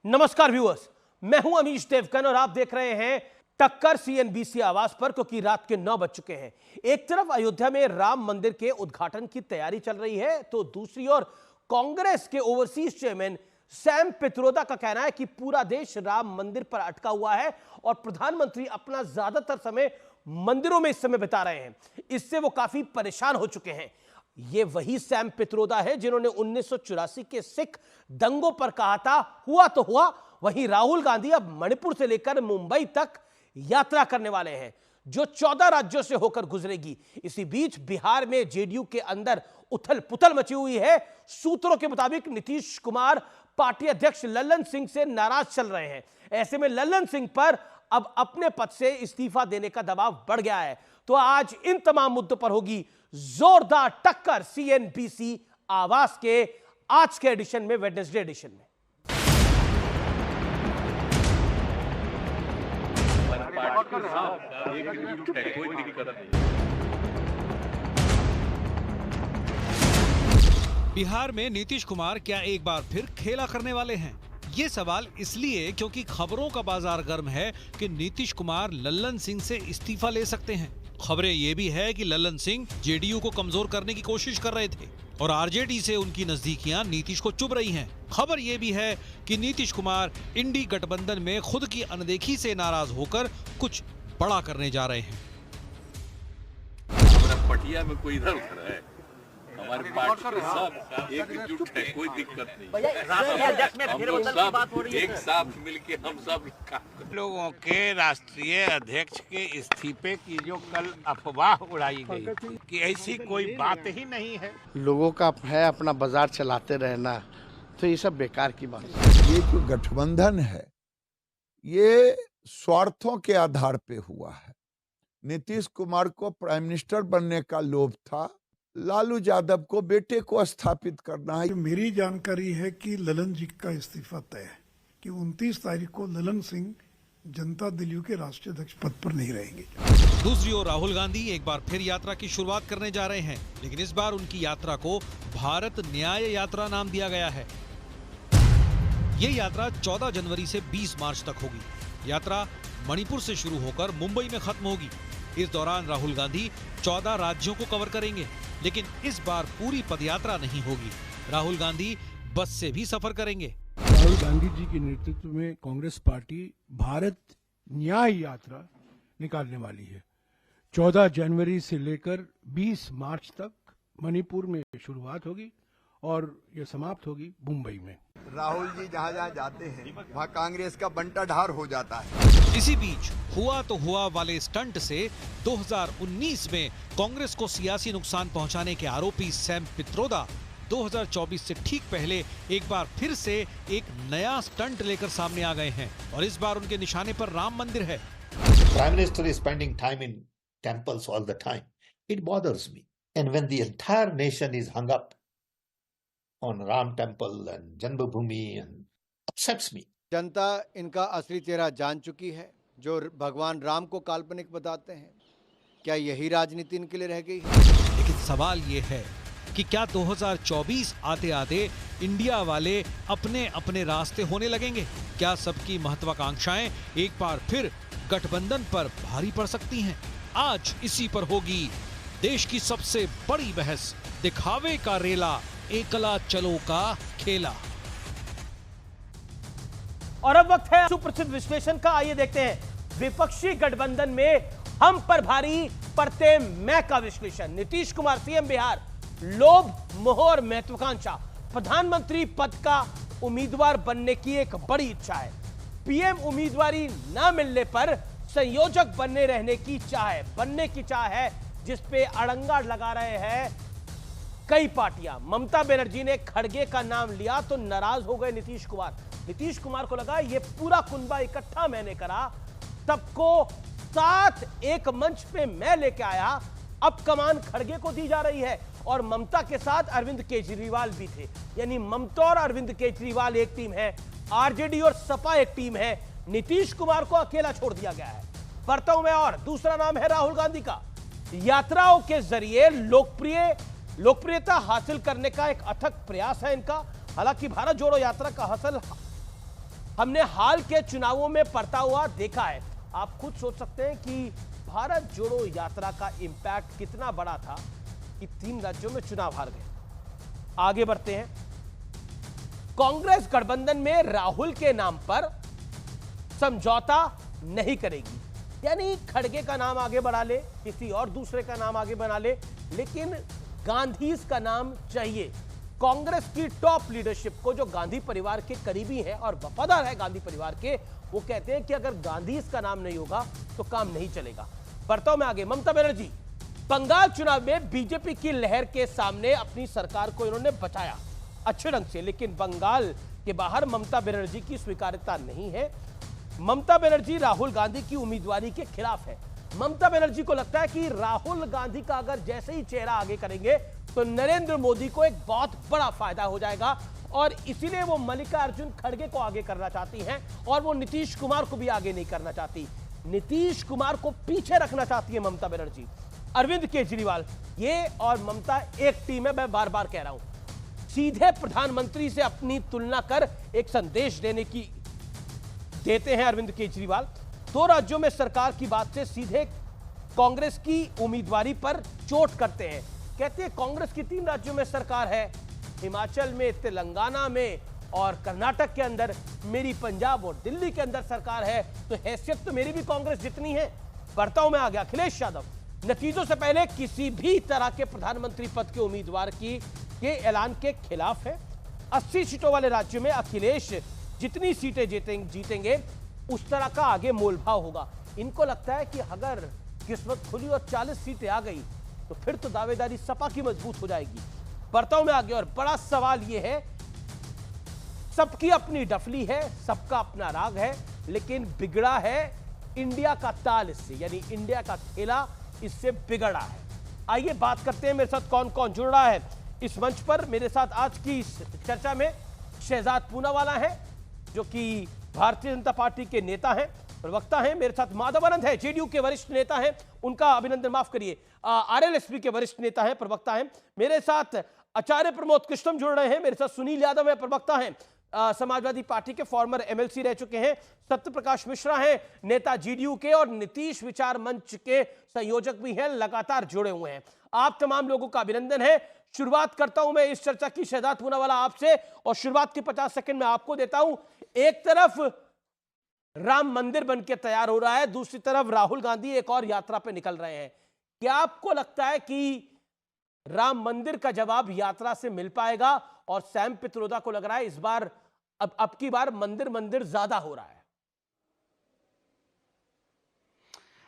नमस्कार व्यूअर्स, मैं हूं अमीश देवगन और आप देख रहे हैं टक्कर सीएनबीसी आवाज पर, क्योंकि रात के 9 बज चुके हैं। एक तरफ अयोध्या में राम मंदिर के उद्घाटन की तैयारी चल रही है, तो दूसरी ओर कांग्रेस के ओवरसीज चेयरमैन सैम पित्रोदा का कहना है कि पूरा देश राम मंदिर पर अटका हुआ है और प्रधानमंत्री अपना ज्यादातर समय मंदिरों में इस समय बिता रहे हैं। इससे वो काफी परेशान हो चुके हैं। ये वही सैम पित्रोदा है जिन्होंने 1984 के सिख दंगों पर कहा था हुआ तो हुआ। वहीं राहुल गांधी अब मणिपुर से लेकर मुंबई तक यात्रा करने वाले हैं, जो 14 राज्यों से होकर गुजरेगी। इसी बीच बिहार में जेडीयू के अंदर उथल पुथल मची हुई है। सूत्रों के मुताबिक नीतीश कुमार पार्टी अध्यक्ष लल्लन सिंह से नाराज चल रहे हैं। ऐसे में लल्लन सिंह पर अब अपने पद से इस्तीफा देने का दबाव बढ़ गया है। तो आज इन तमाम मुद्दों पर होगी जोरदार टक्कर सीएनबीसी आवाज के आज के एडिशन में, वेडनेसडे एडिशन में। बिहार में नीतीश कुमार क्या एक बार फिर खेला करने वाले हैं? ये सवाल इसलिए क्योंकि खबरों का बाजार गर्म है कि नीतीश कुमार लल्लन सिंह से इस्तीफा ले सकते हैं। खबरें ये भी है कि लल्लन सिंह जेडीयू को कमजोर करने की कोशिश कर रहे थे और आरजेडी से उनकी नजदीकियां नीतीश को चुभ रही हैं। खबर ये भी है कि नीतीश कुमार इंडी गठबंधन में खुद की अनदेखी से नाराज होकर कुछ बड़ा करने जा रहे हैं। हमारा पटिया में कोई इधर उधर है, हमारे पार्टी के सब एकजुट है, कोई दिक्कत नहीं। हम सब एक साथ मिलके हम सब लोगों के राष्ट्रीय अध्यक्ष के इस्तीफे की जो कल अफवाह उड़ाई गई कि ऐसी कोई बात ही नहीं है। लोगों का है अपना बाजार चलाते रहना, तो ये सब बेकार की बात है। ये जो गठबंधन है ये स्वार्थों के आधार पे हुआ है। नीतीश कुमार को प्राइम मिनिस्टर बनने का लोभ था, लालू यादव को बेटे को स्थापित करना है। मेरी जानकारी है कि ललन जी का इस्तीफा तय है कि 29 तारीख को ललन सिंह जनता दल यू के राष्ट्रीय अध्यक्ष पद पर नहीं रहेंगे। दूसरी ओर राहुल गांधी एक बार फिर यात्रा की शुरुआत करने जा रहे हैं, लेकिन इस बार उनकी यात्रा को भारत न्याय यात्रा नाम दिया गया है। ये यात्रा 14 जनवरी से 20 मार्च तक होगी। यात्रा मणिपुर से शुरू होकर मुंबई में खत्म होगी। इस दौरान राहुल गांधी 14 राज्यों को कवर करेंगे, लेकिन इस बार पूरी पदयात्रा नहीं होगी। राहुल गांधी बस से भी सफर करेंगे। राहुल गांधी जी के नेतृत्व में कांग्रेस पार्टी भारत न्याय यात्रा निकालने वाली है। 14 जनवरी से लेकर 20 मार्च तक मणिपुर में शुरुआत होगी और ये समाप्त होगी मुंबई में। राहुल जी जहाँ जहाँ जाते हैं वहाँ कांग्रेस का बंटाढार हो जाता है। इसी बीच हुआ तो हुआ वाले स्टंट से 2019 में कांग्रेस को सियासी नुकसान पहुंचाने के आरोपी सैम पित्रोदा 2024 से ठीक पहले एक बार फिर से एक नया स्टंट लेकर सामने आ गए हैं और इस बार उनके निशाने पर राम मंदिर है। Prime Minister is spending time in temples all the time. It bothers me. And when the entire nation is hung up on Ram Temple and Janmabhoomi and upsets me. जनता इनका असली चेहरा जान चुकी है, जो भगवान राम को काल्पनिक बताते हैं। क्या यही राजनीति इनके लिए रह गई है? लेकिन सवाल ये है कि क्या 2024 आते आते इंडिया वाले अपने अपने रास्ते होने लगेंगे? क्या सबकी महत्वाकांक्षाएं एक बार फिर गठबंधन पर भारी पड़ सकती हैं? आज इसी पर होगी देश की सबसे बड़ी बहस। दिखावे का रेला, एकला चलो का खेला। और अब वक्त है सुप्रसिद्ध विश्लेषण का। आइए देखते हैं विपक्षी गठबंधन में हम पर भारी पड़ते मैं का विश्लेषण। नीतीश कुमार सीएम बिहार, लोभ, मोह और महत्वाकांक्षा। प्रधानमंत्री पद का उम्मीदवार बनने की एक बड़ी इच्छा है। पीएम उम्मीदवारी न मिलने पर संयोजक बनने रहने की चाह है, जिसपे अड़ंगा लगा रहे हैं कई पार्टियां। ममता बनर्जी ने खड़गे का नाम लिया तो नाराज हो गए नीतीश कुमार। नीतीश कुमार को लगा ये पूरा कुनबा इकट्ठा मैंने करा, सबको साथ एक मंच पे मैं लेके आया, अब कमान खड़गे को दी जा रही है। और ममता के साथ अरविंद केजरीवाल भी थे, यानी ममता और अरविंद केजरीवाल एक टीम है, आरजेडी और सपा एक टीम है। नीतीश कुमार को अकेला छोड़ दिया गया है। बढ़ता हूं मैं, और दूसरा नाम है राहुल गांधी का। यात्राओं के जरिए लोकप्रियता हासिल करने का एक अथक प्रयास है इनका। हालांकि भारत जोड़ो यात्रा का हमने हाल के चुनावों में पड़ता हुआ देखा है। आप खुद सोच सकते हैं कि भारत जोड़ो यात्रा का इंपैक्ट कितना बड़ा था कि 3 राज्यों में चुनाव हार गए। आगे बढ़ते हैं। कांग्रेस गठबंधन में राहुल के नाम पर समझौता नहीं करेगी, यानी खड़गे का नाम आगे बढ़ा ले, किसी और दूसरे का नाम आगे बना ले, लेकिन गांधी का नाम चाहिए। कांग्रेस की टॉप लीडरशिप को, जो गांधी परिवार के करीबी है और वफादार है गांधी परिवार के, वो कहते हैं कि अगर गांधी का नाम नहीं होगा तो काम नहीं चलेगा। बढ़ता हूं मैं आगे। ममता बनर्जी बंगाल चुनाव में बीजेपी की लहर के सामने अपनी सरकार को इन्होंने बचाया अच्छे ढंग से, लेकिन बंगाल के बाहर ममता बनर्जी की स्वीकार्यता नहीं है। ममता बनर्जी राहुल गांधी की उम्मीदवारी के खिलाफ है। ममता बनर्जी को लगता है कि राहुल गांधी का अगर जैसे ही चेहरा आगे करेंगे तो नरेंद्र मोदी को एक बहुत बड़ा फायदा हो जाएगा, और इसीलिए वो मल्लिकार्जुन खड़गे को आगे करना चाहती हैं और वो नीतीश कुमार को भी आगे नहीं करना चाहती। नीतीश कुमार को पीछे रखना चाहती है ममता बनर्जी। अरविंद केजरीवाल, ये और ममता एक टीम है, मैं बार बार कह रहा हूं। सीधे प्रधानमंत्री से अपनी तुलना कर एक संदेश देते हैं अरविंद केजरीवाल। 2 राज्यों में सरकार की बात से सीधे कांग्रेस की उम्मीदवारी पर चोट करते हैं। कहते हैं कांग्रेस की 3 राज्यों में सरकार है, हिमाचल में, तेलंगाना में और कर्नाटक के अंदर, मेरी पंजाब और दिल्ली के अंदर सरकार है, तो हैसियत तो मेरी भी कांग्रेस जितनी है। बढ़ता हूं मैं आगे। अखिलेश यादव नतीजों से पहले किसी भी तरह के प्रधानमंत्री पद के उम्मीदवार के ऐलान के खिलाफ है। 80 सीटों वाले राज्यों में अखिलेश जितनी सीटें जीतेंगे उस तरह का आगे मोलभाव होगा। इनको लगता है कि अगर किस्मत खुली और 40 सीटें आ गई तो फिर तो दावेदारी सपा की मजबूत हो जाएगी। बढ़ता हूं मैं आगे। और बड़ा सवाल यह है, सबकी अपनी डफली है, सबका अपना राग है, लेकिन बिगड़ा है इंडिया का ताल इससे, यानी इंडिया का खेला इससे बिगड़ा है। आइए बात करते हैं मेरे साथ कौन कौन जुड़ रहा है इस मंच पर। मेरे साथ आज की इस चर्चा में शहजाद पूनावाला है, जो कि भारतीय जनता पार्टी के नेता हैं, प्रवक्ता हैं। मेरे साथ माधव आनंद है, जेडीयू के वरिष्ठ नेता हैं, उनका अभिनंदन, माफ करिए, आरएलएसपी के वरिष्ठ नेता हैं, प्रवक्ता हैं। मेरे साथ आचार्य प्रमोद कृष्णम जुड़ रहे हैं। मेरे साथ सुनील यादव है, प्रवक्ता हैं, समाजवादी पार्टी के फॉर्मर एमएलसी रह चुके हैं। सत्य प्रकाश मिश्रा हैं, नेता जेडीयू के और नीतीश विचार मंच के संयोजक भी हैं, लगातार जुड़े हुए हैं। आप तमाम लोगों का अभिनंदन है। शुरुआत करता हूं मैं इस चर्चा की शहजाद पूनावाला आपसे, और शुरुआत के 50 सेकंड में आपको देता हूं। एक तरफ राम मंदिर बनके तैयार हो रहा है, दूसरी तरफ राहुल गांधी एक और यात्रा पे निकल रहे हैं। क्या आपको लगता है कि राम मंदिर का जवाब यात्रा से मिल पाएगा, और सैम पित्रोदा को लग रहा है इस बार अब की बार मंदिर ज्यादा हो रहा है?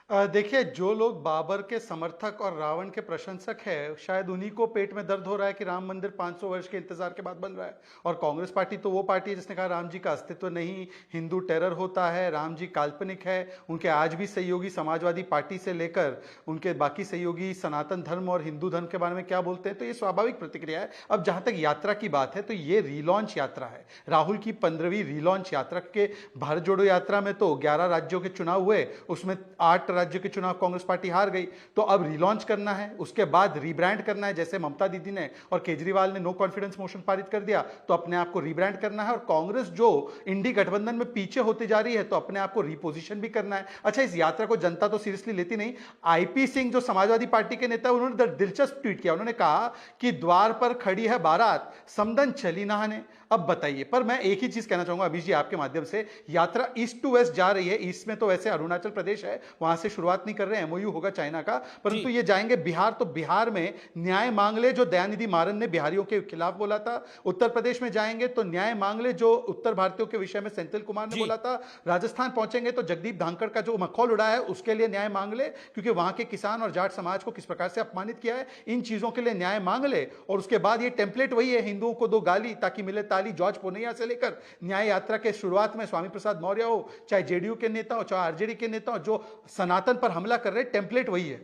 देखिए, जो लोग बाबर के समर्थक और रावण के प्रशंसक हैं, शायद उन्हीं को पेट में दर्द हो रहा है कि राम मंदिर 500 वर्ष के इंतजार के बाद बन रहा है। और कांग्रेस पार्टी तो वो पार्टी है जिसने कहा राम जी का अस्तित्व नहीं, हिंदू टेरर होता है, राम जी काल्पनिक है। उनके आज भी सहयोगी समाजवादी पार्टी से लेकर उनके बाकी सहयोगी सनातन धर्म और हिंदू धर्म के बारे में क्या बोलते हैं, तो ये स्वाभाविक प्रतिक्रिया है। अब जहां तक यात्रा की बात है, तो ये रीलॉन्च यात्रा है, राहुल की 15वीं रीलॉन्च यात्रा के। भारत जोड़ो यात्रा में तो 11 राज्यों के चुनाव हुए, उसमें 8 राज्य के चुनाव कांग्रेस पार्टी हार गई। तो अब रिलॉन्च करना है, उसके बाद रीब्रांड करना है। जैसे ममता दीदी ने और केजरीवाल ने नो कॉन्फिडेंस मोशन पारित कर दिया, तो अपने आप को रीब्रांड करना है। और कांग्रेस जो इंडी गठबंधन में पीछे होती जा रही है, तो अपने आप को रिपोजिशन भी करना है। अच्छा, इस यात्रा को जनता तो सीरियसली लेती नहीं। आईपी सिंह जो समाजवादी पार्टी के नेता, उन्होंने दिलचस्प ट्वीट किया। उन्होंने कहा कि द्वार पर खड़ी है बारात, समदन चली नहाने। अब बताइए, पर मैं एक ही चीज कहना चाहूंगा अभी जी आपके माध्यम से, यात्रा ईस्ट टू वेस्ट जा रही है। ईस्ट में तो वैसे अरुणाचल प्रदेश है, वहां से शुरुआत नहीं कर रहे हैं, एमओयू होगा चाइना का, परंतु ये जाएंगे बिहार। तो बिहार में न्याय मांग ले, जो दयानिधि मारन ने बिहारियों के खिलाफ बोला था। उत्तर प्रदेश में जाएंगे तो न्याय मांग ले, जो उत्तर भारतीयों के विषय में सेंथिल कुमार ने बोला था। राजस्थान पहुंचेंगे तो जगदीप धांकड़ का जो मखौल उड़ा है उसके लिए न्याय मांग ले, क्योंकि वहां के किसान और जाट समाज को किस प्रकार से अपमानित किया है, इन चीजों के लिए न्याय मांग ले। और उसके बाद ये टेम्पलेट वही है, हिंदुओं को दो गाली ताकि मिले ताली। जॉर्ज पोनैया से लेकर न्याय यात्रा के शुरुआत में स्वामी प्रसाद मौर्य हो, चाहे जेडीयू के नेता हो, चाहे आरजेडी के नेता हो, जो सनातन पर हमला कर रहे, टेम्पलेट वही है।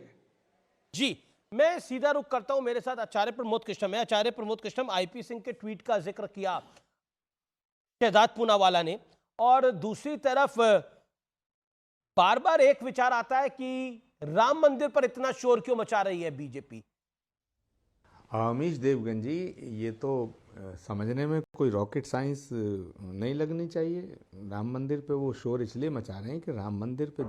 जी, मैं सीधा रुख करता हूं। मेरे साथ आचार्य प्रमोद कृष्णम है। आचार्य प्रमोद कृष्णम, आईपी सिंह के ट्वीट का जिक्र किया शहजाद पूनावाला ने, और दूसरी तरफ बार बार एक विचार आता है कि राम मंदिर पर इतना शोर क्यों मचा रही है बीजेपी? अमीश देवगन जी, ये तो समझने में कोई रॉकेट साइंस नहीं लगनी चाहिए। राम मंदिर पे वो शोर इसलिए मचा रहे हैं कि राम मंदिर पे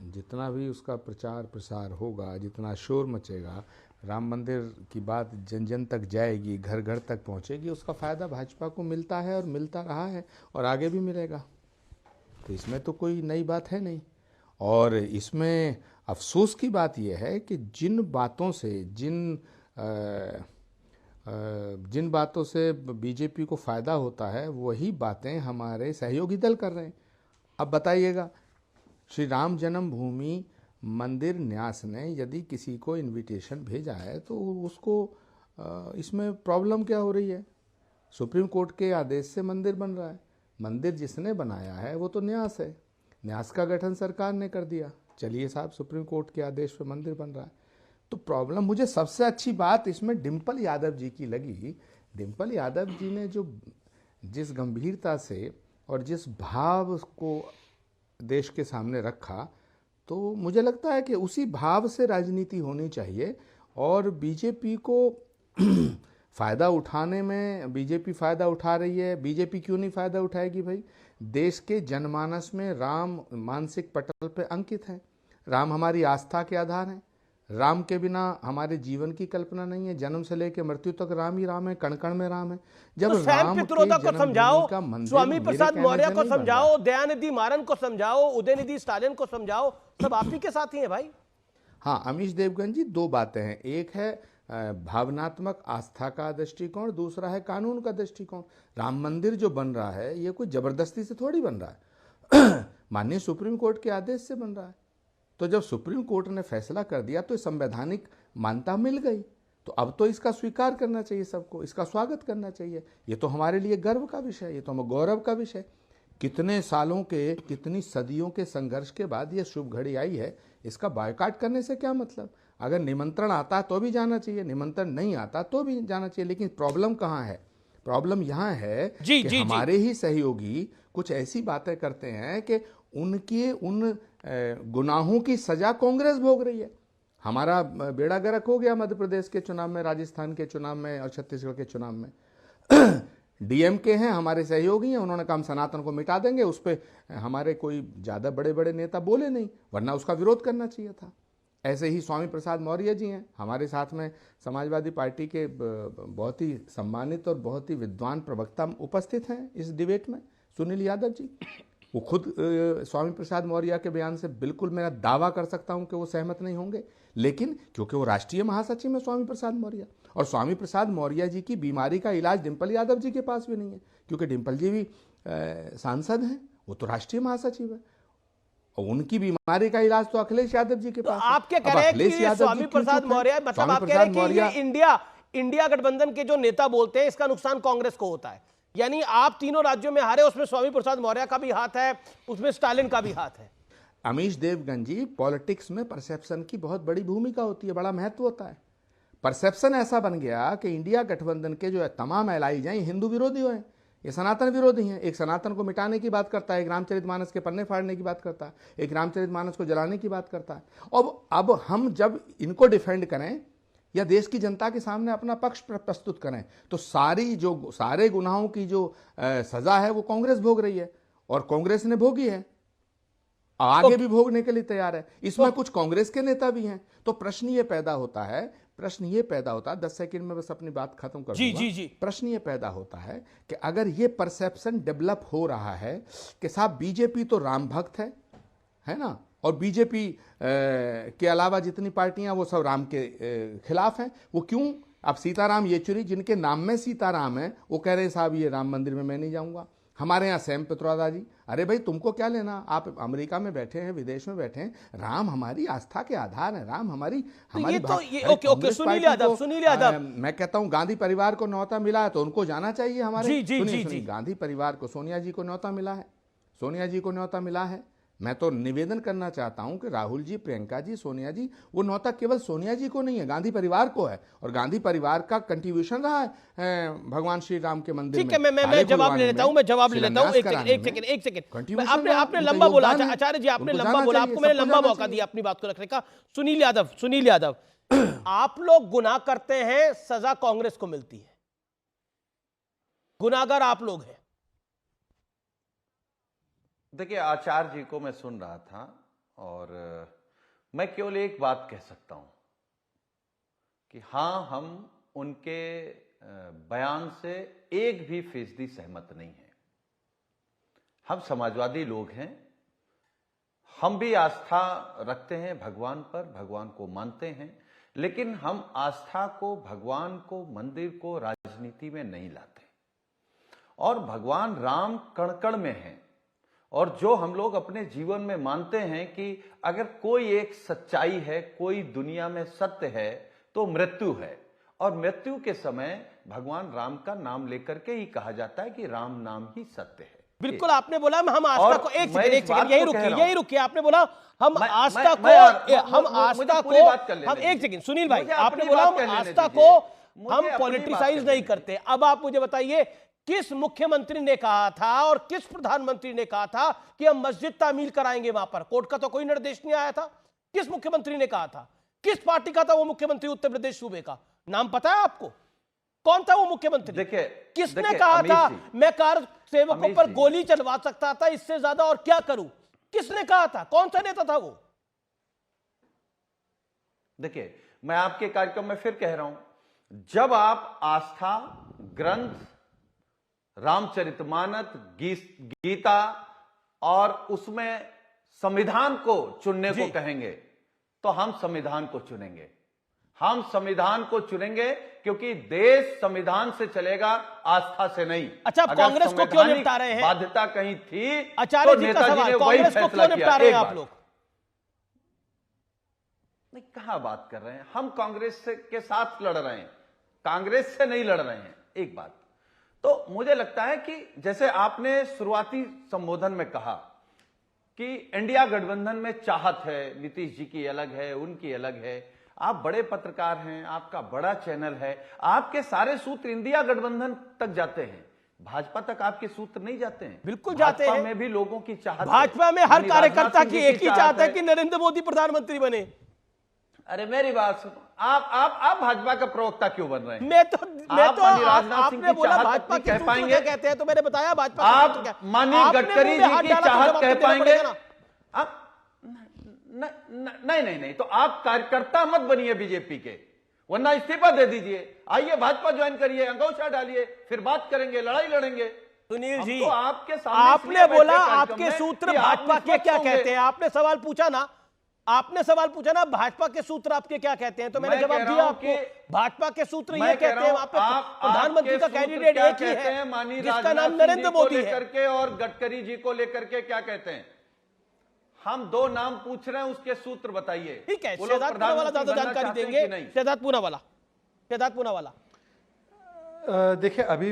जितना भी उसका प्रचार प्रसार होगा, जितना शोर मचेगा, राम मंदिर की बात जन जन तक जाएगी, घर घर तक पहुंचेगी, उसका फ़ायदा भाजपा को मिलता है और मिलता रहा है और आगे भी मिलेगा। तो इसमें तो कोई नई बात है नहीं। और इसमें अफसोस की बात यह है कि जिन बातों से बीजेपी को फ़ायदा होता है वही बातें हमारे सहयोगी दल कर रहे हैं। अब बताइएगा, श्री राम जन्मभूमि मंदिर न्यास ने यदि किसी को इनविटेशन भेजा है तो उसको इसमें प्रॉब्लम क्या हो रही है? सुप्रीम कोर्ट के आदेश से मंदिर बन रहा है। मंदिर जिसने बनाया है वो तो न्यास है। न्यास का गठन सरकार ने कर दिया। चलिए साहब, सुप्रीम कोर्ट के आदेश पे मंदिर बन रहा है। तो प्रॉब्लम, मुझे सबसे अच्छी बात इसमें डिम्पल यादव जी की लगी। डिम्पल यादव जी ने जिस गंभीरता से और जिस भाव को देश के सामने रखा, तो मुझे लगता है कि उसी भाव से राजनीति होनी चाहिए। और बीजेपी को फ़ायदा उठाने में बीजेपी फ़ायदा उठा रही है। बीजेपी क्यों नहीं फ़ायदा उठाएगी भाई? देश के जनमानस में राम मानसिक पटल पे अंकित है। राम हमारी आस्था के आधार हैं। राम के बिना हमारे जीवन की कल्पना नहीं है। जन्म से लेकर मृत्यु तक राम ही राम है, कण कण में राम है। जब तो राम पित्रोदा को समझाओ, स्वामी प्रसाद मौर्य को समझाओ, रहा। दयानिधि मारन को समझाओ, उदयनिधि स्टालिन को समझाओ, सब आप ही के साथ ही हैं भाई। हाँ, अमीश देवगन जी, दो बातें हैं। एक है भावनात्मक आस्था का दृष्टिकोण, दूसरा है कानून का दृष्टिकोण। राम मंदिर जो बन रहा है ये कोई जबरदस्ती से थोड़ी बन रहा है, माननीय सुप्रीम कोर्ट के आदेश से बन रहा है। तो जब सुप्रीम कोर्ट ने फैसला कर दिया तो संवैधानिक मान्यता मिल गई, तो अब तो इसका स्वीकार करना चाहिए सबको, इसका स्वागत करना चाहिए। ये तो हमारे लिए गर्व का विषय है, ये तो हमारे गौरव का विषय। कितने सालों के, कितनी सदियों के संघर्ष के बाद ये शुभ घड़ी आई है, इसका बायकॉट करने से क्या मतलब? अगर निमंत्रण आता है तो भी जाना चाहिए, निमंत्रण नहीं आता तो भी जाना चाहिए। लेकिन प्रॉब्लम कहाँ है? प्रॉब्लम यहाँ है कि हमारे ही सहयोगी कुछ ऐसी बातें करते हैं कि उनके उन गुनाहों की सजा कांग्रेस भोग रही है। हमारा बेड़ा गर्क हो गया मध्य प्रदेश के चुनाव में, राजस्थान के चुनाव में और छत्तीसगढ़ के चुनाव में। डीएमके हैं, हमारे सहयोगी हैं, उन्होंने कहा हम सनातन को मिटा देंगे। उस पर हमारे कोई ज़्यादा बड़े बड़े नेता बोले नहीं, वरना उसका विरोध करना चाहिए था। ऐसे ही स्वामी प्रसाद मौर्य जी हैं, हमारे साथ में समाजवादी पार्टी के बहुत ही सम्मानित और बहुत ही विद्वान प्रवक्ता उपस्थित हैं इस डिबेट में, सुनील यादव जी। वो खुद स्वामी प्रसाद मौर्य के बयान से बिल्कुल मेरा दावा कर सकता हूं कि वो सहमत नहीं होंगे, लेकिन क्योंकि वो राष्ट्रीय महासचिव है स्वामी प्रसाद मौर्य, और स्वामी प्रसाद मौर्य जी की बीमारी का इलाज डिम्पल यादव जी के पास भी नहीं है, क्योंकि डिम्पल जी भी सांसद हैं, वो तो राष्ट्रीय महासचिव है, और उनकी बीमारी का इलाज तो अखिलेश यादव जी के पास। आप क्या कह रहे हैं कि स्वामी प्रसाद मौर्य, मतलब आप कह रहे हैं कि ये इंडिया गठबंधन के जो नेता बोलते हैं इसका नुकसान कांग्रेस को होता है? यानी आप तीनों राज्यों में हारे, उसमें स्वामी प्रसाद मौर्य का भी हाथ है, उसमें स्टालिन का भी हाथ है। अमीश देवगन जी, पॉलिटिक्स में परसेप्शन की बहुत बड़ी भूमिका होती है, बड़ा महत्व होता है। परसेप्शन ऐसा बन गया कि इंडिया गठबंधन के जो तमाम एलाइज हैं हिंदू विरोधी हैं, ये सनातन विरोधी हैं। एक सनातन को मिटाने की बात करता है, एक रामचरितमानस के पन्ने फाड़ने की बात करता है, एक रामचरितमानस को जलाने की बात करता है। अब हम जब इनको डिफेंड करें या देश की जनता के सामने अपना पक्ष प्रस्तुत करें, तो सारे गुनाहों की जो सजा है वो कांग्रेस भोग रही है, और कांग्रेस ने भोगी है, आगे भी भोगने के लिए तैयार है। इसमें कुछ कांग्रेस के नेता भी हैं। तो प्रश्न ये पैदा होता है 10 सेकंड में बस अपनी बात खत्म कर दूंगा। प्रश्न ये पैदा होता है कि अगर ये परसेप्शन डेवलप हो रहा है कि साहब बीजेपी तो राम भक्त है ना, और बीजेपी के अलावा जितनी पार्टियां वो सब राम के खिलाफ हैं, वो क्यों? अब सीताराम येचुरी, जिनके नाम में सीताराम है, वो कह रहे हैं साहब ये राम मंदिर में मैं नहीं जाऊंगा। हमारे यहाँ सैम पित्रोदा जी, अरे भाई तुमको क्या लेना, आप अमेरिका में बैठे हैं, विदेश में बैठे हैं, राम हमारी आस्था के आधार है, राम हमारी ओके, सुनील यादव, मैं कहता हूँ गांधी परिवार को न्योता मिला है तो उनको जाना चाहिए। हमारे गांधी परिवार को, सोनिया जी को न्योता मिला है, सोनिया जी को न्योता मिला है। मैं तो निवेदन करना चाहता हूं कि राहुल जी, प्रियंका जी, सोनिया जी, वो न्योता केवल सोनिया जी को नहीं है, गांधी परिवार को है, और गांधी परिवार का कंट्रीब्यूशन रहा है भगवान श्री राम के मंदिर में। ठीक है, मैं जवाब ले लेता हूं, एक सेकंड। आपने लंबा बोला आचार्य जी, आपने लंबा बोला, आपको मैंने लंबा मौका दिया अपनी बात को रखने का। सुनील यादव, आप लोग गुनाह करते हैं, सजा कांग्रेस को मिलती है, गुनाहगार आप लोग हैं। देखिए, आचार्य जी को मैं सुन रहा था और मैं केवल एक बात कह सकता हूं कि हां, हम उनके बयान से 1% सहमत नहीं है। हम समाजवादी लोग हैं, हम भी आस्था रखते हैं भगवान पर, भगवान को मानते हैं, लेकिन हम आस्था को, भगवान को, मंदिर को राजनीति में नहीं लाते। और भगवान राम कण कण में हैं, और जो हम लोग अपने जीवन में मानते हैं कि अगर कोई एक सच्चाई है, कोई दुनिया में सत्य है, तो मृत्यु है। और मृत्यु के समय भगवान राम का नाम लेकर के ही कहा जाता है कि राम नाम ही सत्य है। बिल्कुल, आपने बोला हम आस्था को, एक सेकंड यही रुकिए। आपने बोला हम आस्था को, हम एक सेकंड, सुनील भाई, आपने बोला हम आस्था को हम पॉलिटिसाइज नहीं करते। अब आप मुझे बताइए, किस मुख्यमंत्री ने कहा था और किस प्रधानमंत्री ने कहा था कि हम मस्जिद तामील कराएंगे वहां पर? कोर्ट का तो कोई निर्देश नहीं आया था। किस मुख्यमंत्री ने कहा था? किस पार्टी का था वो मुख्यमंत्री उत्तर प्रदेश सूबे का? नाम पता है आपको? कौन था वो मुख्यमंत्री? देखिए, किसने कहा था मैं कार सेवकों पर गोली चलवा सकता था, इससे ज्यादा और क्या करूं? किसने कहा था? कौन सा नेता था वो? देखिए, मैं आपके कार्यक्रम में फिर कह रहा हूं, जब आप आस्था ग्रंथ, रामचरितमानस, गीता और उसमें संविधान को चुनने को कहेंगे, तो हम संविधान को चुनेंगे। हम संविधान को चुनेंगे क्योंकि देश संविधान से चलेगा, आस्था से नहीं। अच्छा, कांग्रेस को क्यों निपटा रहे हैं? बाध्यता कहीं थी आचार्य तो जी का नेताजी सवाल, ने वही कांग्रेस को फैसला क्यों निपटा रहे हैं आप लोग? नहीं, कहां बात कर रहे हैं? हम कांग्रेस के साथ लड़ रहे हैं, कांग्रेस से नहीं लड़ रहे हैं। एक बात तो मुझे लगता है कि जैसे आपने शुरुआती संबोधन में कहा कि इंडिया गठबंधन में चाहत है, नीतीश जी की अलग है, उनकी अलग है। आप बड़े पत्रकार हैं, आपका बड़ा चैनल है, आपके सारे सूत्र इंडिया गठबंधन तक जाते हैं, भाजपा तक आपके सूत्र नहीं जाते हैं। बिल्कुल जाते हैं। भाजपा में भी लोगों की चाहत, भाजपा में हर कार्यकर्ता की एक ही चाहत है कि नरेंद्र मोदी प्रधानमंत्री बने। अरे मेरी बात सुनो, आप भाजपा का प्रवक्ता क्यों बन रहे हैं? मैं तो आपने बोला भाजपा की कह पाएंगे, कहते हैं, तो मैंने बताया भाजपा। आप माननीय गडकरी जी की चाहत कह पाएंगे? आप नहीं, तो आप कार्यकर्ता मत बनिए बीजेपी के, वरना इस्तीफा दे दीजिए, आइए भाजपा ज्वाइन करिए, अंगोछा डालिए, फिर बात करेंगे, लड़ाई लड़ेंगे। सुनील जी, तो आपके सामने आपने बोला आपके सूत्र भाजपा के क्या कहते हैं? आपने सवाल पूछा ना, भाजपा के सूत्र आपके क्या कहते हैं? तो मैंने जवाब दिया आपको, भाजपा के सूत्र ये कहते हैं, वहां पे प्रधानमंत्री का कैंडिडेट एक ही है जिसका नाम नरेंद्र मोदी है। करके और गडकरी जी को लेकर के क्या कहते हैं? हम दो नाम पूछ रहे हैं, उसके सूत्र बताइए। ठीक है, शहजाद पूनावाला ज्यादा जानकारी देंगे। शहजाद पूनावाला। देखिए, अभी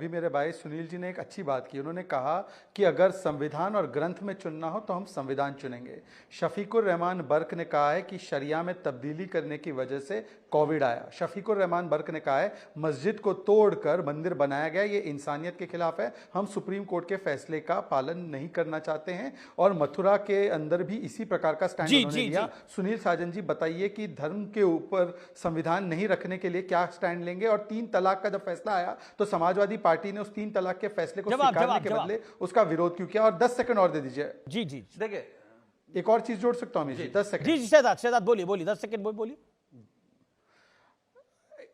मेरे भाई सुनील जी ने एक अच्छी बात की। उन्होंने कहा कि अगर संविधान और ग्रंथ में चुनना हो तो हम संविधान चुनेंगे। शफीकुर रहमान बर्क ने कहा है कि शरिया में तब्दीली करने की वजह से कोविड आया। शफीकुर रहमान बर्क ने कहा है मस्जिद को तोड़कर मंदिर बनाया गया, ये इंसानियत के खिलाफ है। हम सुप्रीम कोर्ट के फैसले का पालन नहीं करना चाहते हैं। और मथुरा के अंदर भी इसी प्रकार का स्टैंड उन्होंने लिया। सुनील साजन जी, बताइए कि धर्म के ऊपर संविधान नहीं रखने के लिए क्या स्टैंड लेंगे? और 3 तलाक का जब फैसला आया तो समाजवादी पार्टी ने उस 3 तलाक के फैसले को स्वीकारने के बदले उसका विरोध क्यों किया? और 10 सेकंड और दे दीजिए। जी, देखिए, एक और चीज जोड़ सकता हूं जी, 10 सेकंड। जी, शहजाद बोलिए, 10 सेकंड बोलिए।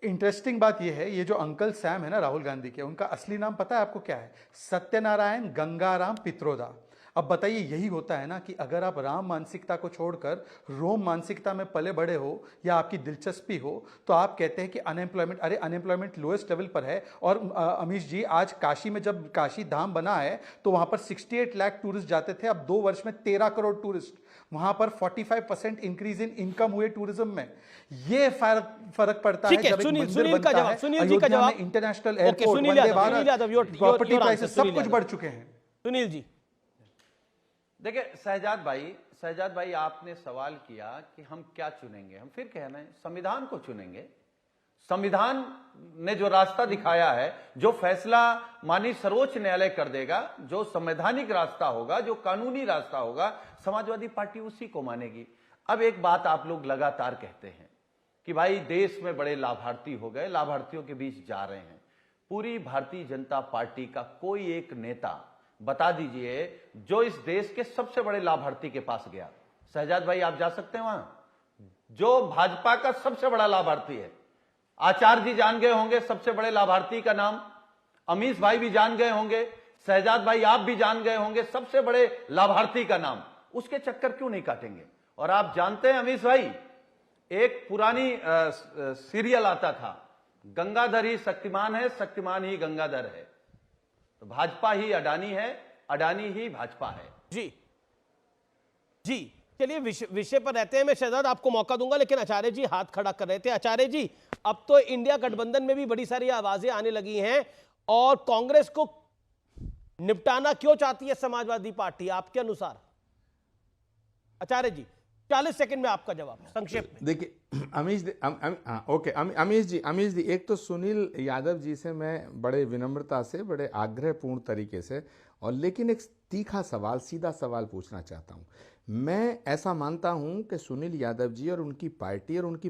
इंटरेस्टिंग बात यह है, ये जो अंकल सैम है ना राहुल गांधी के, उनका असली नाम पता है आपको क्या है? सत्यनारायण गंगाराम पित्रोदा। अब बताइए, यही होता है ना कि अगर आप राम मानसिकता को छोड़कर रोम मानसिकता में पले बड़े हो या आपकी दिलचस्पी हो तो आप कहते हैं कि अनएम्प्लॉयमेंट लोएस्ट लेवल पर है। और अमीश जी, आज काशी में जब काशी धाम बना है तो वहां पर 68 लाख टूरिस्ट जाते थे, अब 2 वर्ष में 13 करोड़ टूरिस्ट। वहां पर 45% इंक्रीज इन इनकम हुए टूरिज्म में। ये फर्क पड़ता है जब एक मंदिर बनता है। अयोध्या में international airport, Vande Bharat, property prices सब कुछ बढ़ चुके हैं। सुनील जी, देखिए शहजाद भाई, आपने सवाल किया कि हम क्या चुनेंगे। हम फिर कह रहे हैं संविधान को चुनेंगे। संविधान ने जो रास्ता दिखाया है, जो फैसला माननीय सर्वोच्च न्यायालय कर देगा, जो संवैधानिक रास्ता होगा, जो कानूनी रास्ता होगा, समाजवादी पार्टी उसी को मानेगी। अब एक बात आप लोग लगातार कहते हैं कि भाई देश में बड़े लाभार्थी हो गए, लाभार्थियों के बीच जा रहे हैं। पूरी भारतीय जनता पार्टी का कोई एक नेता बता दीजिए जो इस देश के सबसे बड़े लाभार्थी के पास गया। शहजाद भाई आप जा सकते हैं वहां, जो भाजपा का सबसे बड़ा लाभार्थी है। आचार्य जी जान गए होंगे सबसे बड़े लाभार्थी का नाम, अमीश भाई भी जान गए होंगे, शहजाद भाई आप भी जान गए होंगे सबसे बड़े लाभार्थी का नाम। उसके चक्कर क्यों नहीं काटेंगे? और आप जानते हैं अमीश भाई, एक पुरानी सीरियल आता था, गंगाधर ही शक्तिमान है, शक्तिमान ही गंगाधर है। तो भाजपा ही अडानी है, अडानी ही भाजपा है। जी जी, चलिए विषय पर रहते हैं। मैं शहजाद आपको मौका दूंगा, लेकिन आचार्य जी हाथ खड़ा कर रहे थे। आचार्य जी, अब तो इंडिया गठबंधन में भी बड़ी सारी आवाजें आने लगी हैं और कांग्रेस को निपटाना क्यों चाहती है समाजवादी पार्टी आपके अनुसार? आचार्य जी 40 सेकंड में आपका जवाब संक्षेप में। देखिए अमीश जी, एक तो सुनील यादव जी से मैं बड़े विनम्रता से, बड़े आग्रहपूर्ण तरीके से और लेकिन एक तीखा सवाल, सीधा सवाल पूछना चाहता हूं। मैं ऐसा मानता हूं कि सुनील यादव जी और उनकी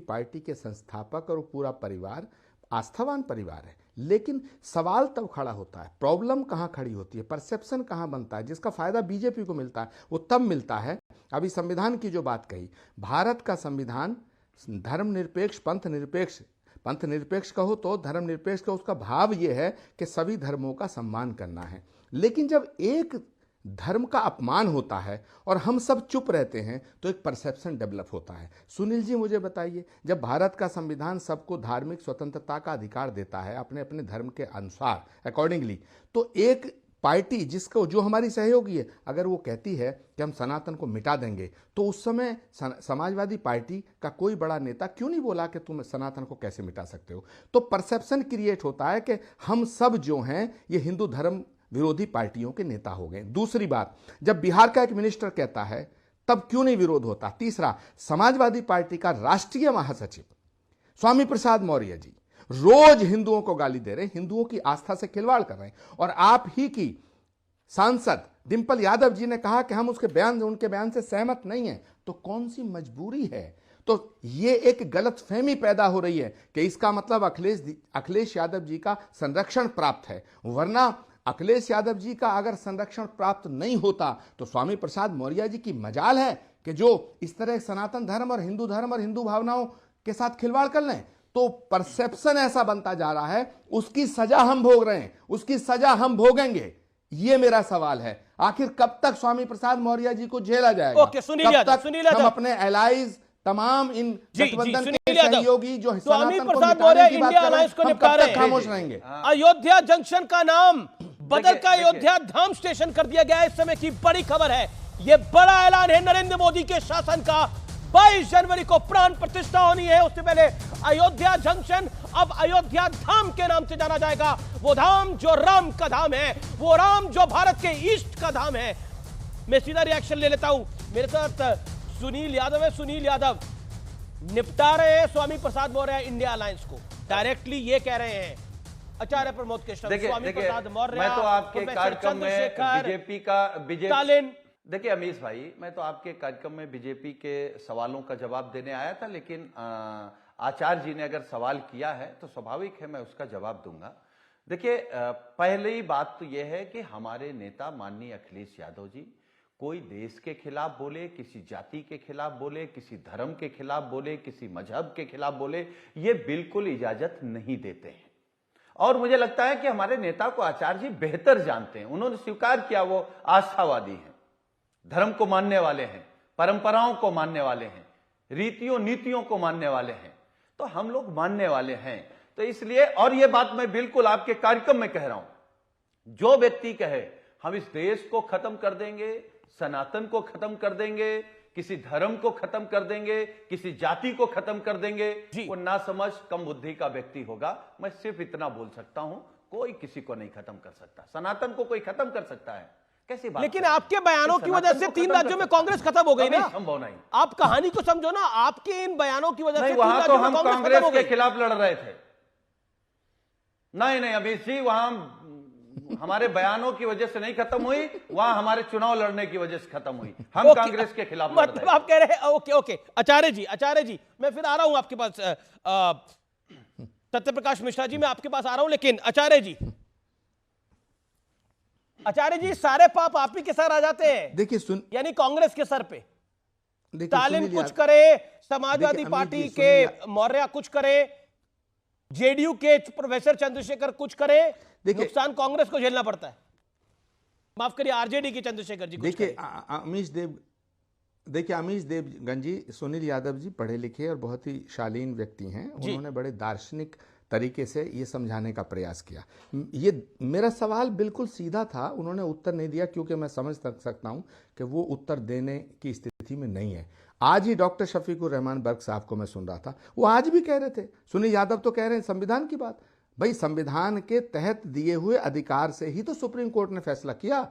पार्टी के संस्थापक और पूरा परिवार आस्थावान परिवार है, लेकिन सवाल तब खड़ा होता है, प्रॉब्लम कहाँ खड़ी होती है, परसेप्शन कहाँ बनता है, जिसका फायदा बीजेपी को मिलता है वो तब मिलता है। अभी संविधान की जो बात कही, भारत का संविधान धर्मनिरपेक्ष, पंथ निरपेक्ष कहो तो धर्मनिरपेक्ष का उसका भाव ये है कि सभी धर्मों का सम्मान करना है। लेकिन जब एक धर्म का अपमान होता है और हम सब चुप रहते हैं तो एक परसेप्शन डेवलप होता है। सुनील जी मुझे बताइए, जब भारत का संविधान सबको धार्मिक स्वतंत्रता का अधिकार देता है अपने अपने धर्म के अनुसार अकॉर्डिंगली, तो एक पार्टी जिसको जो हमारी सहयोगी है अगर वो कहती है कि हम सनातन को मिटा देंगे, तो उस समय समाजवादी पार्टी का कोई बड़ा नेता क्यों नहीं बोला कि तुम सनातन को कैसे मिटा सकते हो? तो परसेप्शन क्रिएट होता है कि हम सब जो हैं ये हिंदू धर्म विरोधी पार्टियों के नेता हो गए। दूसरी बात, जब बिहार का एक मिनिस्टर कहता है तब क्यों नहीं विरोध होता? तीसरा, समाजवादी पार्टी का राष्ट्रीय महासचिव स्वामी प्रसाद मौर्य जी रोज हिंदुओं को गाली दे रहे हैं, हिंदुओं की आस्था से खिलवाड़ कर रहे हैं, और आप ही की सांसद डिंपल यादव जी ने कहा कि हम उनके बयान से सहमत नहीं हैं। तो कौन सी मजबूरी है? तो ये एक गलतफहमी पैदा हो रही है कि इसका मतलब अखिलेश यादव जी का संरक्षण प्राप्त है, वरना अखिलेश यादव जी का अगर संरक्षण प्राप्त नहीं होता तो स्वामी प्रसाद मौर्य जी की मजाल है कि जो इस तरह सनातन धर्म और हिंदू भावनाओं के साथ खिलवाड़ कर लें। तो परसेप्शन ऐसा बनता जा रहा है, उसकी सजा हम भोग रहे हैं, उसकी सजा हम भोगेंगे। ये मेरा सवाल है, आखिर कब तक स्वामी प्रसाद मौर्य जी को झेला जाएगा? कब तक हम अपने एलाइज तमाम इन गठबंधन के सहयोगी जो सनातन को मिटाने की बात कर रहे हैं, हम कब तक खामोश रहेंगे? अयोध्या जंक्शन का नाम बदल कर अयोध्या धाम स्टेशन कर दिया गया है। इस समय की बड़ी खबर है, यह बड़ा ऐलान है नरेंद्र मोदी के शासन का। 22 जनवरी को प्राण प्रतिष्ठा होनी है, उससे पहले अयोध्या जंक्शन अब अयोध्या धाम के नाम से जाना जाएगा। वो धाम जो राम का धाम है, वो राम जो भारत के ईस्ट का धाम है। मैं सीधा रिएक्शन ले लेता हूं, मेरे साथ सुनील यादव है। सुनील यादव, निपटा रहे हैं स्वामी प्रसाद मौर्य इंडिया अलायंस को, डायरेक्टली ये कह रहे हैं आचार्य प्रमोद केशव, स्वामी प्रसाद मौर्य। मैं तो आपके कार्यक्रम में बीजेपी देखिए अमीश भाई, मैं तो आपके कार्यक्रम में बीजेपी के सवालों का जवाब देने आया था, लेकिन आचार्य जी ने अगर सवाल किया है तो स्वाभाविक है मैं उसका जवाब दूंगा। देखिए पहली बात तो यह है कि हमारे नेता माननीय अखिलेश यादव जी कोई देश के खिलाफ बोले, किसी जाति के खिलाफ बोले, किसी धर्म के खिलाफ बोले, किसी मजहब के खिलाफ बोले, ये बिल्कुल इजाजत नहीं देते हैं। और मुझे लगता है कि हमारे नेता को आचार्य जी बेहतर जानते हैं। उन्होंने स्वीकार किया वो आस्थावादी हैं, धर्म को मानने वाले हैं, परंपराओं को मानने वाले हैं, रीतियों नीतियों को मानने वाले हैं। तो हम लोग मानने वाले हैं, तो इसलिए, और ये बात मैं बिल्कुल आपके कार्यक्रम में कह रहा हूं, जो व्यक्ति कहे हम इस देश को खत्म कर देंगे, सनातन को खत्म कर देंगे, किसी धर्म को खत्म कर देंगे, किसी जाति को खत्म कर देंगे, वो ना समझ कम बुद्धि का व्यक्ति होगा। मैं सिर्फ इतना बोल सकता हूं, कोई किसी को नहीं खत्म कर सकता। सनातन को कोई खत्म कर सकता है? कैसी बात? लेकिन आपके बयानों की वजह से 3 राज्यों में कांग्रेस खत्म हो गई ना। संभव नहीं। आप कहानी को समझो ना, आपके इन बयानों की वजह से वहां तो हम कांग्रेस के खिलाफ लड़ रहे थे। नहीं अभी जी, वहां हमारे बयानों की वजह से नहीं खत्म हुई, वहां हमारे चुनाव लड़ने की वजह से खत्म हुई। हम कांग्रेस के खिलाफ लड़ रहे मतलब आप कह रहे हैं ओके ओके आचार्य जी मैं फिर आ रहा हूं आपके पास, सत्य प्रकाश मिश्रा जी मैं आपके पास आ रहा हूं, लेकिन आचार्य जी सारे पाप आप ही के सर आ जाते हैं। देखिए यानी कांग्रेस के सर पे स्टालिन कुछ करे, समाजवादी पार्टी के मौर्य कुछ करे, जेडीयू के प्रोफेसर चंद्रशेखर कुछ करे, नुकसान कांग्रेस को झेलना पड़ता है। माफ करिए आरजेडी के चंद्रशेखर जी। देखिए अमीश देवगन जी, सुनील यादव जी पढ़े लिखे और बहुत ही शालीन व्यक्ति हैं। उन्होंने बड़े दार्शनिक तरीके से ये समझाने का प्रयास किया। ये मेरा सवाल बिल्कुल सीधा था, उन्होंने उत्तर नहीं दिया क्योंकि मैं समझ सकता हूं कि वो उत्तर देने की स्थिति में नहीं है। आज ही डॉक्टर शफीकुर रहमान बर्क साहब को मैं सुन रहा था, वो आज भी कह रहे थे, सुनील यादव तो कह रहे हैं संविधान की बात। भाई संविधान के तहत दिए हुए अधिकार से ही तो सुप्रीम कोर्ट ने फैसला किया,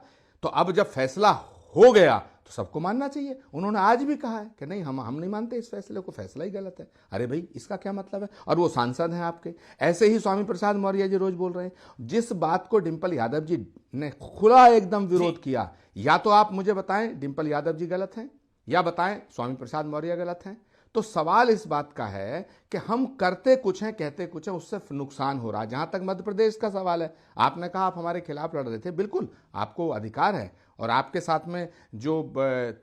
तो अब जब फैसला हो गया तो सबको मानना चाहिए। उन्होंने आज भी कहा है कि नहीं हम नहीं मानते इस फैसले को, फैसला ही गलत है। अरे भाई इसका क्या मतलब है? और वो सांसद हैं आपके। ऐसे ही स्वामी प्रसाद मौर्य जी रोज बोल रहे हैं, जिस बात को डिंपल यादव जी ने खुला एकदम विरोध किया, या तो आप मुझे बताएं डिंपल यादव जी गलत हैं या बताएं स्वामी प्रसाद मौर्य गलत हैं। तो सवाल इस बात का है कि हम करते कुछ हैं कहते कुछ हैं, उससे नुकसान हो रहा है। जहां तक मध्य प्रदेश का सवाल है, आपने कहा आप हमारे खिलाफ लड़ रहे थे, बिल्कुल आपको अधिकार है और आपके साथ में जो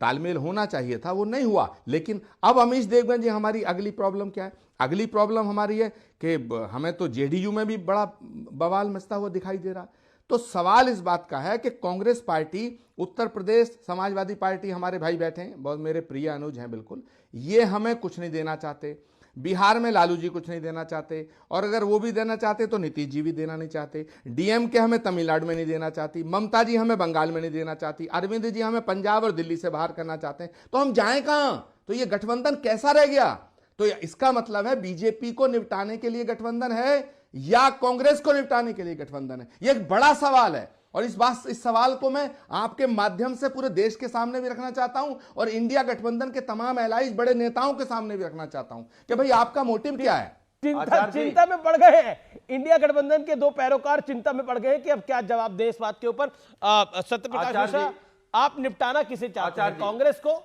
तालमेल होना चाहिए था वो नहीं हुआ। लेकिन अब अमीश देवगन जी हमारी अगली प्रॉब्लम क्या है? अगली प्रॉब्लम हमारी है कि हमें तो जेडीयू में भी बड़ा बवाल मचता हुआ दिखाई दे रहा। तो सवाल इस बात का है कि कांग्रेस पार्टी, उत्तर प्रदेश समाजवादी पार्टी, हमारे भाई बैठे हैं, बहुत मेरे प्रिय अनुज हैं, बिल्कुल ये हमें कुछ नहीं देना चाहते। बिहार में लालू जी कुछ नहीं देना चाहते, और अगर वो भी देना चाहते तो नीतीश जी भी देना नहीं चाहते। डीएमके हमें तमिलनाडु में नहीं देना चाहती, ममता जी हमें बंगाल में नहीं देना चाहती, अरविंद जी हमें पंजाब और दिल्ली से बाहर करना चाहते हैं। तो हम जाएं कहां? तो ये गठबंधन कैसा रह गया? तो इसका मतलब है बीजेपी को निपटाने के लिए गठबंधन है या कांग्रेस को निपटाने के लिए गठबंधन है? ये एक बड़ा सवाल है और इस सवाल को मैं आपके माध्यम से पूरे देश के सामने भी रखना चाहता हूं और इंडिया गठबंधन के तमाम एलाइज बड़े नेताओं के सामने भी रखना चाहता हूं कि भाई आपका मोटिव क्या है? चिंता में पड़ गए हैं इंडिया गठबंधन के दो पैरोकार, चिंता में पड़ गए हैं कि अब क्या जवाब दें इस बात के ऊपर। सत्य प्रकाश मिश्रा, आप निपटाना किसे चाहते हैं, कांग्रेस को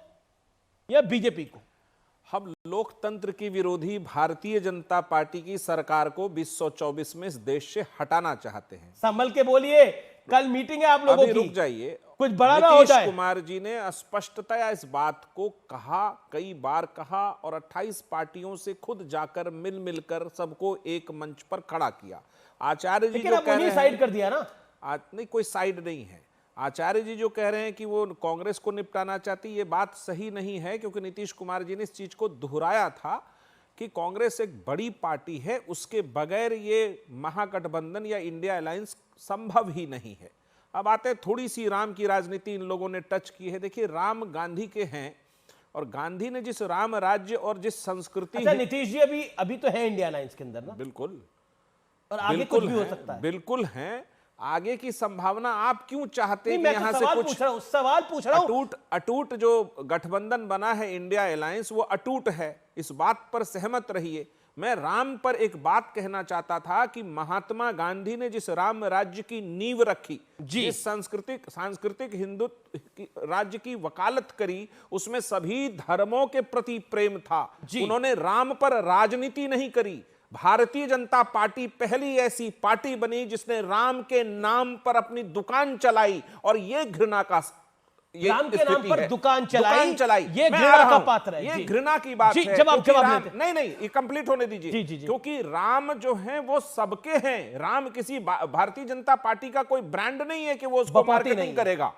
या बीजेपी को? हम लोकतंत्र की विरोधी भारतीय जनता पार्टी की सरकार को 2024 में इस देश से हटाना चाहते हैं। संभल के बोलिए, कल मीटिंग है आप लोगों की। रुक जाइए, कुछ बड़ा ना हो जाए। नीतीश कुमार जी ने स्पष्टतया इस बात को कहा, कई बार कहा, और 28 पार्टियों से खुद जाकर मिलकर सबको एक मंच पर खड़ा किया। आचार्य जी जो कह रहे हैं, साइड कर दिया ना, नहीं कोई साइड नहीं है। आचार्य जी जो कह रहे हैं कि वो कांग्रेस को निपटाना चाहती, ये बात सही नहीं है, क्योंकि नीतीश कुमार जी ने इस चीज को दोहराया था कि कांग्रेस एक बड़ी पार्टी है, उसके बगैर ये महागठबंधन या इंडिया अलायंस संभव ही नहीं है। अब आते हैं, थोड़ी सी राम की राजनीति इन लोगों ने टच की है। देखिए, राम गांधी के हैं और गांधी ने जिस राम राज्य और जिस संस्कृति, अच्छा नीतीश जी अभी तो है इंडिया अलायंस के अंदर ना? बिल्कुल, और आगे कुछ भी हो सकता है। बिल्कुल है, आगे की संभावना। आप क्यों चाहते हैं कि यहाँ से कुछ सवाल पूछ रहा हूं। अटूट जो गठबंधन बना है इंडिया अलायंस, वो अटूट है, इस बात पर सहमत रहिए। मैं राम पर एक बात कहना चाहता था कि महात्मा गांधी ने जिस राम राज्य की नींव रखी, जिस सांस्कृतिक हिंदू राज्य की वकालत करी, उसमें सभी धर्मों के प्रति प्रेम था। उन्होंने राम पर राजनीति नहीं करी। भारतीय जनता पार्टी पहली ऐसी पार्टी बनी जिसने राम के नाम पर अपनी दुकान चलाई, और ये घृणा का राम के नाम पर दुकान चलाई, ये घृणा का पात्र है। ये घृणा की बात है। जवाब नहीं, ये कंप्लीट होने दीजिए। क्योंकि राम जो है वो सबके हैं। राम किसी भारतीय जनता पार्टी का कोई ब्रांड नहीं है कि वो उसको मार्केटिंग करेगा।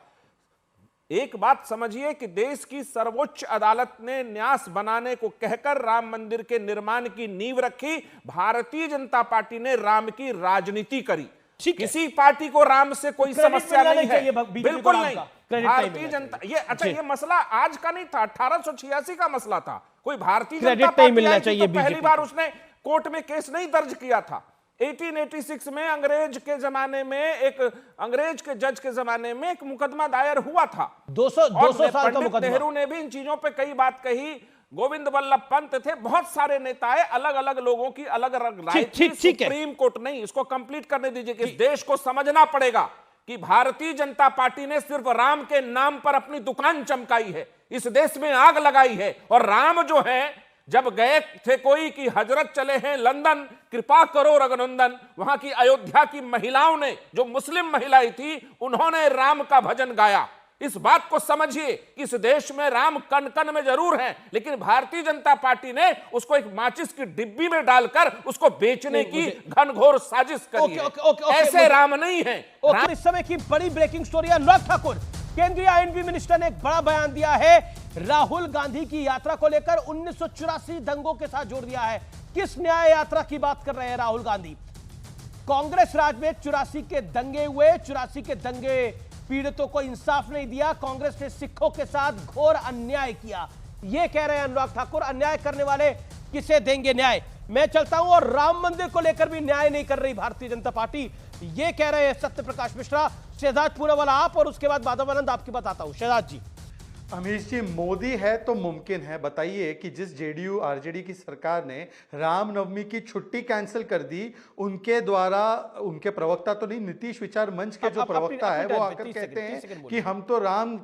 एक बात समझिए कि देश की सर्वोच्च अदालत ने न्यास बनाने को कहकर राम मंदिर के निर्माण की नींव रखी। भारतीय जनता पार्टी ने राम की राजनीति करी। किसी पार्टी को राम से कोई समस्या नहीं है, बिल्कुल नहीं। भारतीय जनता ये मसला आज का नहीं था, 1886 का मसला था। कोई भारतीय जनता पार्टी तो पहली बार उसने कोर्ट में केस नहीं दर्ज किया था। 1886 में अंग्रेज के जमाने में अंग्रेज के जज के जमाने में एक मुकदमा दायर हुआ था। 200 साल का मुकदमा। नेहरू ने भी इन चीजों पे कई बात कही। गोविंद वल्लभ पंत थे, बहुत सारे नेताएं, अलग अलग लोगों की अलग अलग राय थी। सुप्रीम कोर्ट नहीं, इसको कंप्लीट करने दीजिए कि इस देश को समझना पड़ेगा कि भारतीय जनता पार्टी ने सिर्फ राम के नाम पर अपनी दुकान चमकाई है, इस देश में आग लगाई है। और राम जो है, जब गए थे कोई कि हजरत चले हैं लंदन, कृपा करो रघुनंदन, वहां की अयोध्या की महिलाओं ने, जो मुस्लिम महिलाएं थी, उन्होंने राम का भजन गाया। इस बात को समझिए कि इस देश में राम कण कण में जरूर है, लेकिन भारतीय जनता पार्टी ने उसको एक माचिस की डिब्बी में डालकर उसको बेचने की घनघोर साजिश करी है। ऐसे राम नहीं है। इस समय की बड़ी ब्रेकिंग स्टोरी, अनुराग ठाकुर, केंद्रीय आईएनबी मिनिस्टर ने एक बड़ा बयान दिया है, राहुल गांधी की यात्रा को लेकर 1984 दंगों के साथ जोड़ दिया है। किस न्याय यात्रा की बात कर रहे हैं राहुल गांधी? कांग्रेस राज में 84 के दंगे हुए, 84 के दंगे पीड़ितों को इंसाफ नहीं दिया, कांग्रेस ने सिखों के साथ घोर अन्याय किया, यह कह रहे हैं अनुराग ठाकुर। अन्याय करने वाले किसे देंगे न्याय? मैं चलता हूं, और राम मंदिर को लेकर भी न्याय नहीं कर रही भारतीय जनता पार्टी, यह कह रहे हैं सत्य प्रकाश मिश्रा। शहजाद पूनावाला आप, और उसके बाद माधवानंद आपकी बताता हूं। शहजाद जी। अमीश जी, मोदी है तो मुमकिन है। बताइए कि जिस जेडीयू आरजेडी की सरकार ने रामनवमी की छुट्टी कैंसिल कर दी, उनके द्वारा, उनके प्रवक्ता तो नहीं, नीतीश विचार मंच के जो प्रवक्ता है वो आकर कहते हैं कि हम तो राम,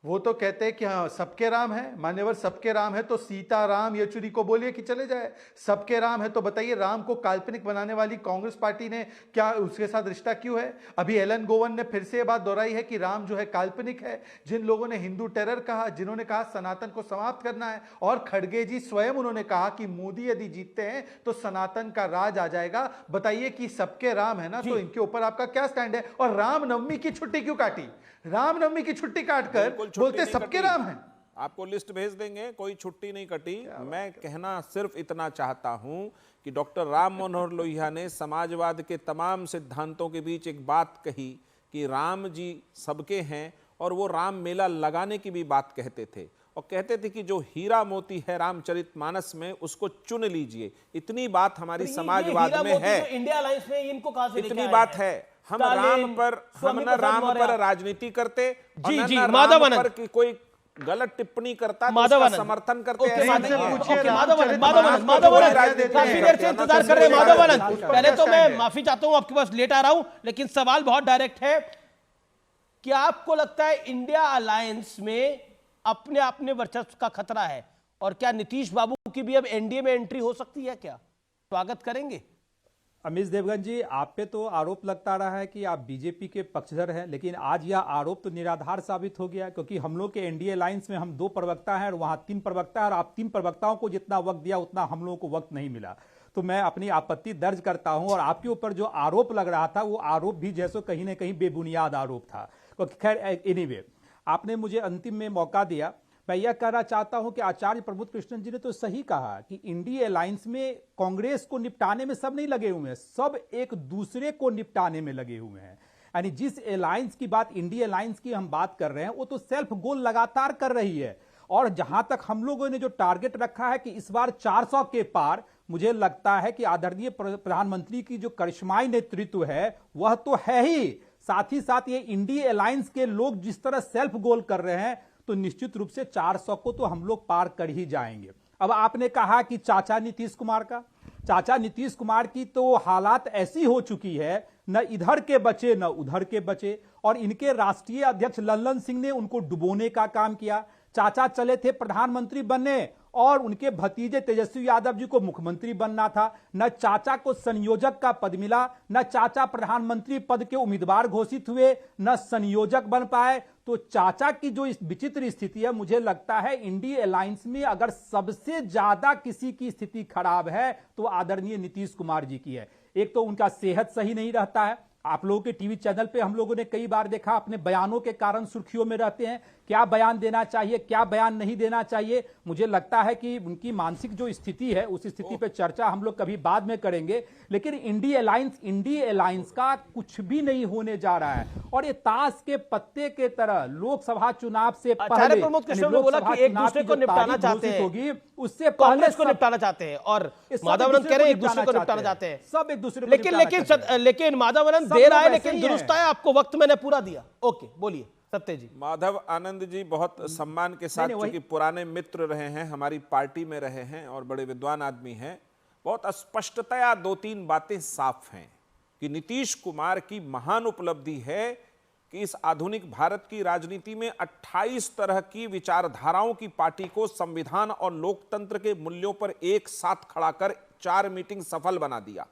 वो तो कहते हैं कि हाँ सबके राम है, मान्यवर सबके राम है, तो सीता राम येचुरी को बोलिए कि चले जाए। सबके राम है तो बताइए राम को काल्पनिक बनाने वाली कांग्रेस पार्टी ने क्या उसके साथ रिश्ता क्यों है? अभी एलन गोवन ने फिर से ये बात दोहराई है कि राम जो है काल्पनिक है। जिन लोगों ने हिंदू टेरर कहा, जिन्होंने कहा सनातन को समाप्त करना है, और खड़गे जी स्वयं उन्होंने कहा कि मोदी यदि जीतते हैं तो सनातन का राज आ जाएगा। बताइए कि सबके राम है ना, तो इनके ऊपर आपका क्या स्टैंड है? और रामनवमी की छुट्टी क्यों काटी? रामनवमी की छुट्टी काटकर बोलते सबके राम हैं। आपको लिस्ट भेज देंगे, कोई छुट्टी नहीं कटी। मैं कहना सिर्फ इतना चाहता हूं कि डॉक्टर राम मनोहर लोहिया ने समाजवाद के तमाम सिद्धांतों के बीच एक बात कही कि राम जी सबके हैं, और वो राम मेला लगाने की भी बात कहते थे, और कहते थे कि जो हीरा मोती है रामचरितमानस में उसको चुन लीजिए। इतनी बात हमारी समाजवाद में है, इंडिया अलायंस में इनको कहां से इतनी बात है। हम राम पर राजनीति करते, जी माधवानंद पर की कोई गलत टिप्पणी करता तो उसका समर्थन करते। काफी देर से इंतजार कर रहे हैं माधवानंद। पहले तो मैं माफी चाहता हूं, आपके पास लेट आ रहा हूं, लेकिन सवाल बहुत डायरेक्ट है। क्या आपको लगता है इंडिया अलायंस में अपने अपने वर्चस्व का खतरा है, और क्या नीतीश बाबू की भी अब एनडीए में एंट्री हो सकती है? क्या स्वागत करेंगे? अमीश देवगन जी, आप पे तो आरोप लगता रहा है कि आप बीजेपी के पक्षधर हैं, लेकिन आज यह आरोप तो निराधार साबित हो गया, क्योंकि हम लोग के एनडीए अलायंस में हम 2 प्रवक्ता हैं और वहां 3 प्रवक्ता हैं, और आप 3 प्रवक्ताओं को जितना वक्त दिया उतना हम लोगों को वक्त नहीं मिला। तो मैं अपनी आपत्ति दर्ज करता हूं, और आपके ऊपर जो आरोप लग रहा था वो आरोप भी जैसो कहीं ना कहीं बेबुनियाद आरोप था। तो खैर एनीवे, आपने मुझे अंतिम में मौका दिया। मैं यह कहना चाहता हूं कि आचार्य प्रमोद कृष्णन जी ने तो सही कहा कि इंडिया अलायंस में कांग्रेस को निपटाने में सब नहीं लगे हुए हैं, सब एक दूसरे को निपटाने में लगे हुए हैं। यानी जिस अलायंस की बात, इंडिया अलायंस की हम बात कर रहे हैं, वो तो सेल्फ गोल लगातार कर रही है। और जहां तक हम लोगों ने जो टारगेट रखा है कि इस बार 400 के पार, मुझे लगता है कि आदरणीय प्रधानमंत्री की जो करिश्माई नेतृत्व है वह तो है ही, साथ ही साथ ये इंडिया अलायंस के लोग जिस तरह सेल्फ गोल कर रहे हैं, तो निश्चित रूप से 400 को तो हम लोग पार कर ही जाएंगे। अब आपने कहा कि चाचा नीतीश कुमार की तो हालात ऐसी हो चुकी है, न इधर के बचे न उधर के बचे, और इनके राष्ट्रीय अध्यक्ष लल्लन सिंह ने उनको डुबोने का काम किया। चाचा चले थे प्रधानमंत्री बनने, और उनके भतीजे तेजस्वी यादव जी को मुख्यमंत्री बनना था। न चाचा को संयोजक का पद मिला, न चाचा प्रधानमंत्री पद के उम्मीदवार घोषित हुए, न संयोजक बन पाए। तो चाचा की जो इस विचित्र स्थिति है, मुझे लगता है इंडिया अलायंस में अगर सबसे ज्यादा किसी की स्थिति खराब है तो आदरणीय नीतीश कुमार जी की है। एक तो उनका सेहत सही नहीं रहता है, आप लोगों के टीवी चैनल पे हम लोगों ने कई बार देखा, अपने बयानों के कारण सुर्खियों में रहते हैं, क्या बयान देना चाहिए क्या बयान नहीं देना चाहिए। मुझे लगता है कि उनकी मानसिक जो स्थिति है उस स्थिति पे चर्चा हम लोग कभी बाद में करेंगे। लेकिन इंडिया अलायंस का कुछ भी नहीं होने जा रहा है, और ये ताश के पत्ते के तरह लोकसभा चुनाव से पहले बोला कि एक दूसरे को निपटाना चाहते हैं, होगी उससे कांग्रेस को निपटाना चाहते हैं, और माधवानंद कह रहे हैं एक दूसरे को निपटाना चाहते हैं, सब एक दूसरे को। लेकिन माधवानंद देर आए लेकिन दुरुस्त आए, आपको वक्त मैंने पूरा दिया। ओके बोलिए। सत्य जी। माधव आनंद जी बहुत सम्मान के साथ, चूंकि पुराने मित्र रहे हैं, हमारी पार्टी में रहे हैं और बड़े विद्वान आदमी हैं, बहुत स्पष्टतया 2-3 बातें साफ हैं कि नीतीश कुमार की महान उपलब्धि है कि इस आधुनिक भारत की राजनीति में 28 तरह की विचारधाराओं की पार्टी को संविधान और लोकतंत्र के मूल्यों पर एक साथ खड़ा कर 4 मीटिंग सफल बना दिया।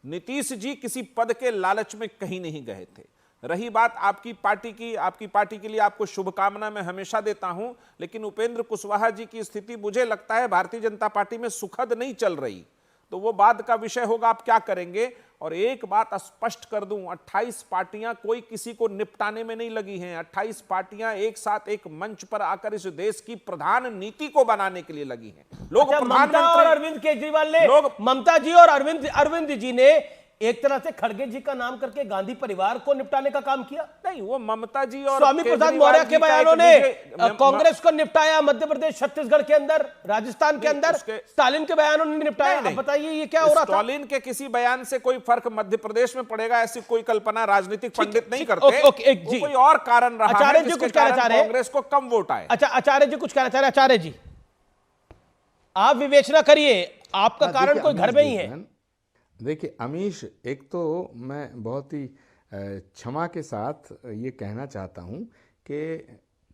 नीतीश जी किसी पद के लालच में कहीं नहीं गए थे। रही बात आपकी पार्टी के लिए आपको शुभकामना मैं हमेशा देता हूं, लेकिन उपेंद्र कुशवाहा जी की स्थिति मुझे लगता है भारतीय जनता पार्टी में सुखद नहीं चल रही, तो वो बाद का विषय होगा आप क्या करेंगे। और एक बात स्पष्ट कर दूं, 28 पार्टियां कोई किसी को निपटाने में नहीं लगी हैं। 28 पार्टियां एक साथ एक मंच पर आकर इस देश की प्रधान नीति को बनाने के लिए लगी हैं। लोग ममता और अरविंद केजरीवाल ने, ममता जी और अरविंद जी ने एक तरह से खड़गे जी का नाम करके गांधी परिवार को निपटाने का काम किया। नहीं, वो ममता जी और स्वामी प्रसाद मौर्य के बयानों ने कांग्रेस को निपटाया, मध्य प्रदेश, छत्तीसगढ़ के अंदर, राजस्थान के अंदर स्टालिन के बयानों ने निपटाया। अब बताइए ये क्या हो रहा था? स्टालिन के किसी बयान से कोई फर्क मध्य प्रदेश में पड़ेगा ऐसी कोई कल्पना राजनीतिक पंडित नहीं करते। कोई और कारण रहा आचार्य जी कुछ कहना चाह रहे हैं, कांग्रेस को कम वोट आए। अच्छा, आचार्य जी कुछ कहना चाह रहे हैं। आचार्य जी आप विवेचना करिए, आपका कारण कोई घर में ही है। देखिए अमीश, एक तो मैं बहुत ही क्षमा के साथ ये कहना चाहता हूँ कि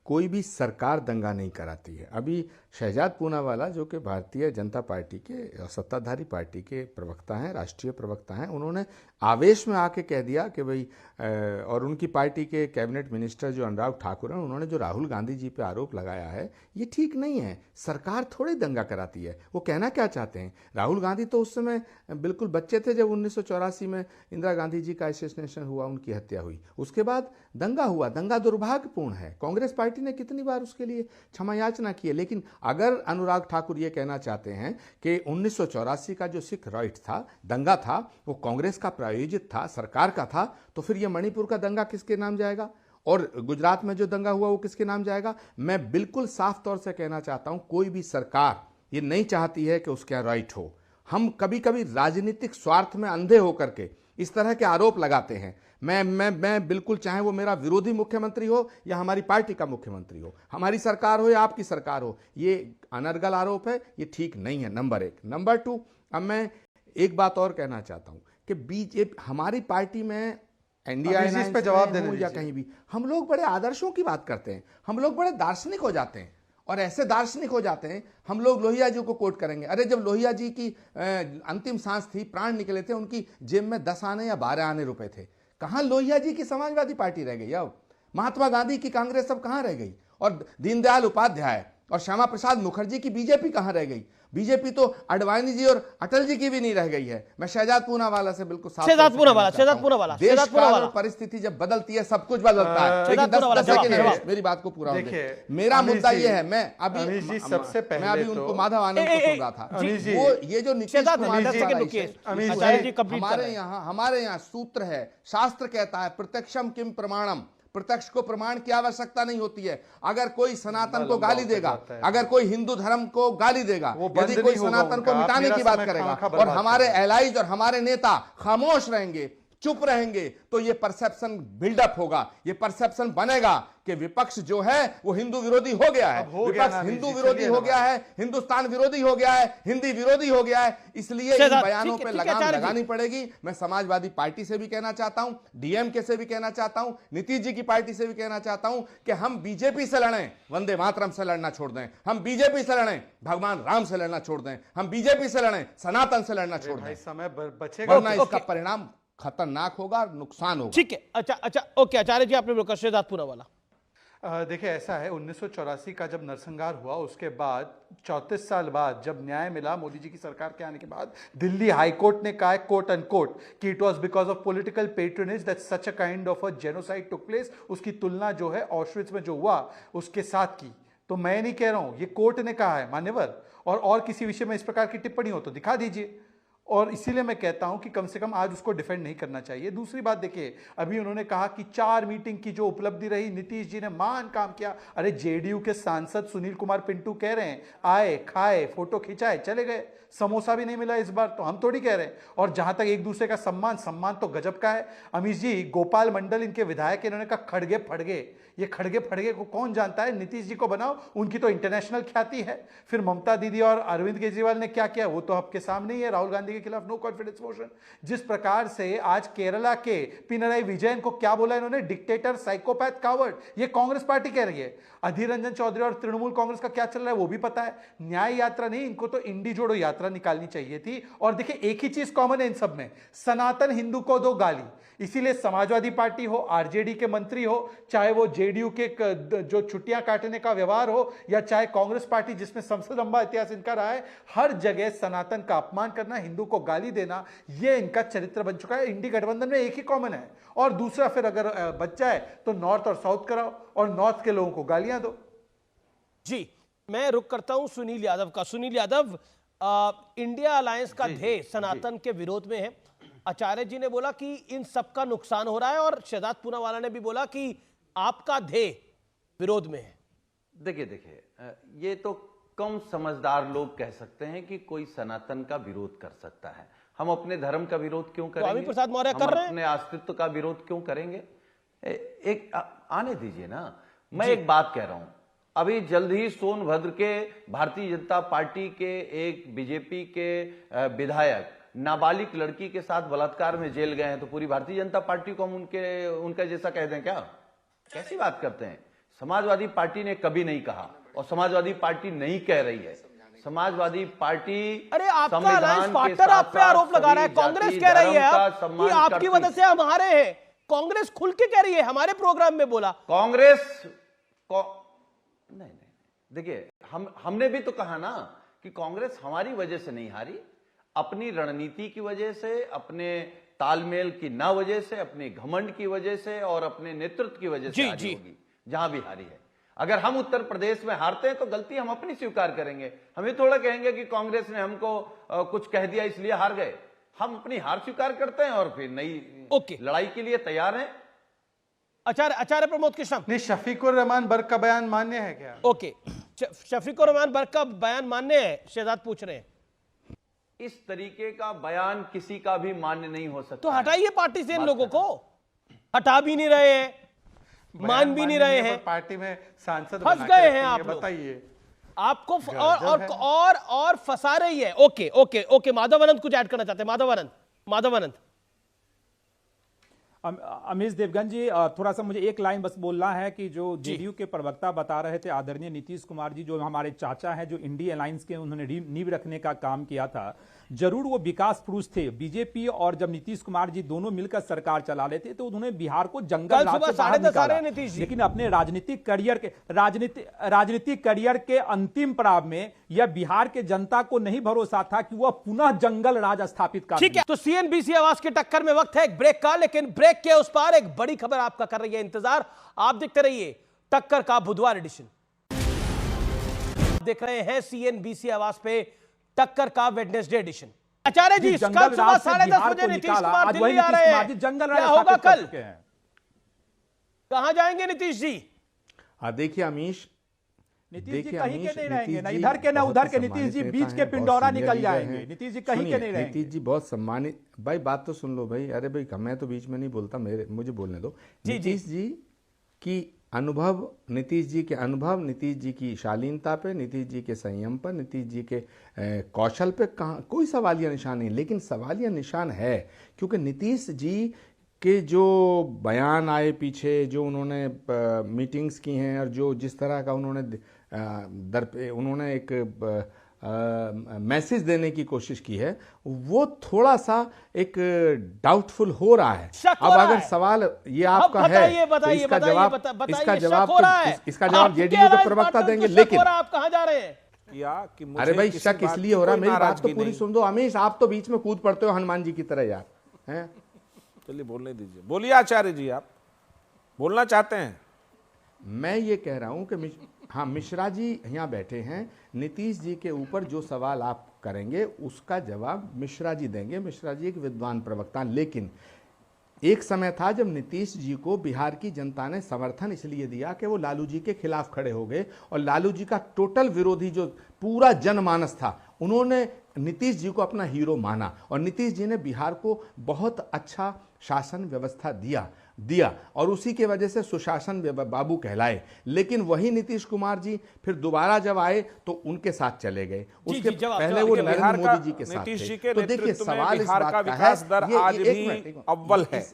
कोई भी सरकार दंगा नहीं कराती है। अभी शहजाद पूनावाला जो कि भारतीय जनता पार्टी के सत्ताधारी पार्टी के प्रवक्ता हैं, राष्ट्रीय प्रवक्ता हैं, उन्होंने आवेश में आके कह दिया कि भाई, और उनकी पार्टी के कैबिनेट मिनिस्टर जो अनुराग ठाकुर हैं, उन्होंने जो राहुल गांधी जी पे आरोप लगाया है ये ठीक नहीं है। सरकार थोड़ी दंगा कराती है। वो कहना क्या चाहते हैं? राहुल गांधी तो उस समय बिल्कुल बच्चे थे जब 1984 में इंदिरा गांधी जी का असैसिनेशन हुआ, उनकी हत्या हुई। उसके बाद दंगा हुआ। दंगा दुर्भाग्यपूर्ण है। कांग्रेस पार्टी ने कितनी बार उसके लिए क्षमा याचना की है। लेकिन अगर अनुराग ठाकुर ये कहना चाहते हैं कि 1984 का जो सिख राइट था, दंगा था, वो कांग्रेस का प्रायोजित था, सरकार का था, तो फिर ये मणिपुर का दंगा किसके नाम जाएगा? और गुजरात में जो दंगा हुआ वो किसके नाम जाएगा? मैं बिल्कुल साफ तौर से कहना चाहता हूं, कोई भी सरकार ये नहीं चाहती है कि उसका राइट हो। हम कभी कभी राजनीतिक स्वार्थ में अंधे होकर के इस तरह के आरोप लगाते हैं। मैं बिल्कुल, चाहे वो मेरा विरोधी मुख्यमंत्री हो या हमारी पार्टी का मुख्यमंत्री हो, हमारी सरकार हो या आपकी सरकार हो, ये अनर्गल आरोप है, ये ठीक नहीं है, नंबर 1। नंबर 2, अब मैं एक बात और कहना चाहता हूं कि बीजेपी, हमारी पार्टी में एनडीए पे जवाब देने या कहीं भी हम लोग बड़े आदर्शों की बात करते हैं, हम लोग बड़े दार्शनिक हो जाते हैं। और ऐसे दार्शनिक हो जाते हैं, हम लोग लोहिया जी को कोट करेंगे। अरे जब लोहिया जी की अंतिम सांस थी, प्राण निकले थे, उनकी जेब में 10 आने या 12 आने रुपए थे। कहाँ लोहिया जी की समाजवादी पार्टी रह गई? अब महात्मा गांधी की कांग्रेस सब कहाँ रह गई? और दीनदयाल उपाध्याय और श्यामा प्रसाद मुखर्जी की बीजेपी कहाँ रह गई? बीजेपी तो अडवाणी जी और अटल जी की भी नहीं रह गई है। मैं शहजाद पूनावाला से बिल्कुल साफ, शहजाद पूनावाला देश काल परिस्थिति जब बदलती है सब कुछ बदलता है। लेकिन 10 सेकंड मेरी बात को पूरा हो जाए। मेरा मुद्दा ये है, मैं अभी उनको माधव आनंद को सुन रहा था, वो ये जो नीतीश कुमार, हमारे यहाँ सूत्र है, शास्त्र कहता है प्रत्यक्षम किम प्रमाणम, प्रत्यक्ष को प्रमाण की आवश्यकता नहीं होती है। अगर कोई सनातन को गाली देगा, अगर कोई हिंदू धर्म को गाली देगा, यदि कोई सनातन को मिटाने की बात करेगा और हमारे एलाइज और हमारे नेता खामोश रहेंगे, चुप रहेंगे, तो ये परसेप्शन बिल्डअप होगा, ये परसेप्शन बनेगा कि विपक्ष जो है वो हिंदू विरोधी हो गया है, विपक्ष हिंदू विरोधी हो गया है, हिंदुस्तान विरोधी हो गया है, हिंदी विरोधी हो गया है। इसलिए इन बयानों पे लगाम लगानी पड़ेगी। मैं समाजवादी पार्टी से भी कहना चाहता हूं, डीएमके से भी कहना चाहता हूं, नीतीश जी की पार्टी से भी कहना चाहता हूं कि हम बीजेपी से लड़ें, वंदे मातरम से लड़ना छोड़ दें। हम बीजेपी से लड़ें, भगवान राम से लड़ना छोड़ दें। हम बीजेपी से लड़ें, सनातन से लड़ना छोड़ दें, समय बचेगा, वरना इसका परिणाम खतरनाक होगा, नुकसान होगा। ठीक है, अच्छा, ओके आचार्य जी, आपने बोला शहजाद पूनावाला। देखिए ऐसा है, 1984 का जब नरसंहार हुआ, उसके बाद 34 साल बाद जब न्याय मिला मोदी जी की सरकार के आने के बाद, दिल्ली हाई कोर्ट ने कहा कोट अनकोट कि it was because of political patronage that such a kind of a genocide took place. उसकी तुलना जो है ऑशविट्ज में जो हुआ उसके साथ की। तो मैं नहीं कह रहा हूं, ये कोर्ट ने कहा है, मान्यवर। और किसी विषय में इस प्रकार की टिप्पणी हो तो दिखा दीजिए। और इसीलिए मैं कहता हूं कि कम से कम आज उसको डिफेंड नहीं करना चाहिए। दूसरी बात देखिए, अभी उन्होंने कहा कि 4 मीटिंग की जो उपलब्धि रही, नीतीश जी ने महान काम किया। अरे जेडीयू के सांसद सुनील कुमार पिंटू कह रहे हैं आए, खाए, फोटो खिंचाए, चले गए, समोसा भी नहीं मिला इस बार, तो हम थोड़ी कह रहे हैं। और जहां तक एक दूसरे का सम्मान तो गजब का है। अमीश जी, गोपाल मंडल इनके विधायक, इन्होंने कहा खड़गे फड़गे, ये खड़गे फड़गे को कौन जानता है, नीतीश जी को बनाओ, उनकी तो इंटरनेशनल ख्याति है। फिर ममता दीदी और अरविंद केजरीवाल ने क्या किया वो तो आपके सामने ही है, राहुल गांधी के खिलाफ नो कॉन्फिडेंस मोशन। जिस प्रकार से आज केरला के पिनराई विजयन को क्या बोला इन्होंने, डिक्टेटर, साइकोपैथ, कावर्ड, ये कांग्रेस पार्टी कह रही है। अधीर रंजन चौधरी और तृणमूल कांग्रेस का क्या चल रहा है वो भी पता है। न्याय यात्रा नहीं, इनको तो इंडी जोड़ो यात्रा निकालनी चाहिए थी। और देखिए एक ही चीज कॉमन है इन सब में, सनातन हिंदू को दो गाली। इसीलिए समाजवादी पार्टी हो, आरजेडी के मंत्री हो, चाहे वो जेडीयू के जो छुट्टियां काटने का व्यवहार हो, या चाहे कांग्रेस पार्टी जिसमें सबसे लंबा इतिहास इनका रहा है, हर जगह सनातन का अपमान करना, हिंदू को गाली देना, ये इनका चरित्र बन चुका है। इंडी गठबंधन में एक ही कॉमन है। और दूसरा फिर अगर बच जाए तो नॉर्थ और साउथ कराओ और नॉर्थ के लोगों को गालियां दो। जी, मैं रुक करता हूं सुनील यादव का। सुनील यादव, इंडिया अलायंस का ध्येय सनातन के विरोध में है। आचार्य जी ने बोला कि इन सब का नुकसान हो रहा है, और शहजाद पूनावाला ने भी बोला कि आपका ध्येय विरोध में है। देखिए, ये तो कम समझदार लोग कह सकते हैं कि कोई सनातन का विरोध कर सकता है। हम अपने धर्म का विरोध क्यों करेंगे? स्वामी प्रसाद मौर्य कर रहे हैं। अपने अस्तित्व का विरोध क्यों करेंगे? आने दीजिए ना। मैं एक बात कह रहा हूं, अभी जल्द ही सोनभद्र के भारतीय जनता पार्टी के एक बीजेपी के विधायक नाबालिग लड़की के साथ बलात्कार में जेल गए हैं, तो पूरी भारतीय जनता पार्टी को हम उनका जैसा कह दें क्या? कैसी बात करते हैं? समाजवादी पार्टी ने कभी नहीं कहा, और समाजवादी पार्टी नहीं कह रही है। समाजवादी पार्टी, अरे आपका अलायंस पार्टनर आप पे आरोप लगा रहा है, कांग्रेस कह रही है कि आपकी वजह से हम हारे हैं। कांग्रेस खुल के कह रही है, हमारे प्रोग्राम में बोला कांग्रेस नहीं, देखिए हमने भी तो कहा ना कि कांग्रेस हमारी वजह से नहीं हारी, अपनी रणनीति की वजह से, अपने तालमेल की ना वजह से, अपने घमंड की वजह से और अपने नेतृत्व की वजह से हारी होगी, जहां भी हारी है। अगर हम उत्तर प्रदेश में हारते हैं तो गलती हम अपनी स्वीकार करेंगे। हम ये थोड़ा कहेंगे कि कांग्रेस ने हमको कुछ कह दिया इसलिए हार गए। हम अपनी हार स्वीकार करते हैं और फिर नई लड़ाई के लिए तैयार हैं। आचार्य प्रमोद कृष्ण, नहीं, शफीकुर रहमान बर्क का बयान मान्य है क्या? ओके, शफीकुर रहमान बर्क का बयान मान्य है, शहजाद पूछ रहे हैं। इस तरीके का बयान किसी का भी मान्य नहीं हो सकता। तो हटाइए पार्टी से इन लोगों को। हटा भी नहीं रहे हैं, मान भी नहीं रहे हैं, पार्टी में सांसद फंस गए हैं आप लोग। बताइए आपको और फंसा रही है। ओके, माधव अनंत कुछ ऐड करना चाहते हैं। माधव अनंत। अमीश देवगन जी, थोड़ा सा मुझे एक लाइन बस बोलना है कि जो जेडीयू के प्रवक्ता बता रहे थे आदरणीय नीतीश कुमार जी, जो हमारे चाचा हैं, जो इंडिया अलायंस के उन्होंने नींव रखने का काम किया था, जरूर वो विकास पुरुष थे। बीजेपी और जब नीतीश कुमार जी दोनों मिलकर सरकार चला लेते तो उन्होंने बिहार को जंगल राज से बाहर निकाला, लेकिन अपने राजनीतिक करियर के अंतिम पड़ाव में यह बिहार के जनता को नहीं भरोसा था कि वह पुनः जंगल राज स्थापित कर। ठीक है, तो सीएनबीसी आवाज के टक्कर में वक्त है एक ब्रेक का, लेकिन ब्रेक के उस पार एक बड़ी खबर आपका कर रही है इंतजार। आप देखते रहिए टक्कर का बुधवार एडिशन। देख रहे हैं सीएनबीसी आवाज पे टक्कर का वेडनेसडे एडिशन। आचार्य जी, कल सुबह 10:30 बजे नीतीश कुमार दिल्ली आ रहे हैं, क्या होगा कल? कहां जाएंगे नीतीश जी? देखिए अमीश, नीतीश जी कहीं के नहीं रहेंगे, ना इधर के ना उधर के। नीतीश जी बीच के पिंडौरा निकल जाएंगे। नीतीश जी कहीं के नहीं रहेंगे। नीतीश जी बहुत सम्मानित। भाई बात तो सुन लो भाई। अरे भाई मैं तो बीच में नहीं बोलता, मुझे बोलने दो। नीतीश जी की अनुभव, नीतीश जी के अनुभव, नीतीश जी की शालीनता पे, नीतीश जी के संयम पर, नीतीश जी के कौशल पे कहाँ कोई सवालिया निशान नहीं। लेकिन सवालिया निशान है क्योंकि नीतीश जी के जो बयान आए पीछे, जो उन्होंने मीटिंग्स की हैं और जो जिस तरह का उन्होंने एक मैसेज देने की कोशिश की है, वो थोड़ा सा एक डाउटफुल हो रहा है। अब अगर सवाल ये आपका है तो इसका जवाब जेडीयू के प्रवक्ता देंगे। लेकिन आप कहां जा रहे हैं? अरे भाई शक इसलिए हो रहा है, मेरी बात तो पूरी सुन दो अमीश। आप तो बीच में कूद पड़ते हो हनुमान जी की तरह यार, हैं? चलिए बोलने दीजिए। बोलिए आचार्य जी, आप बोलना चाहते हैं? मैं ये कह रहा हूं कि हाँ, मिश्रा जी यहाँ बैठे हैं। नीतीश जी के ऊपर जो सवाल आप करेंगे उसका जवाब मिश्रा जी देंगे। मिश्रा जी एक विद्वान प्रवक्ता। लेकिन एक समय था जब नीतीश जी को बिहार की जनता ने समर्थन इसलिए दिया कि वो लालू जी के खिलाफ खड़े हो गए, और लालू जी का टोटल विरोधी जो पूरा जनमानस था उन्होंने नीतीश जी को अपना हीरो माना, और नीतीश जी ने बिहार को बहुत अच्छा शासन व्यवस्था दिया और उसी के वजह से सुशासन बाबू कहलाए। लेकिन वही नीतीश कुमार जी फिर दोबारा जब आए तो उनके साथ चले गए, उसके पहले वो नरेंद्र मोदी जी के साथ थे। तो देखिए सवाल इस बात का है, आज भी अव्वल है।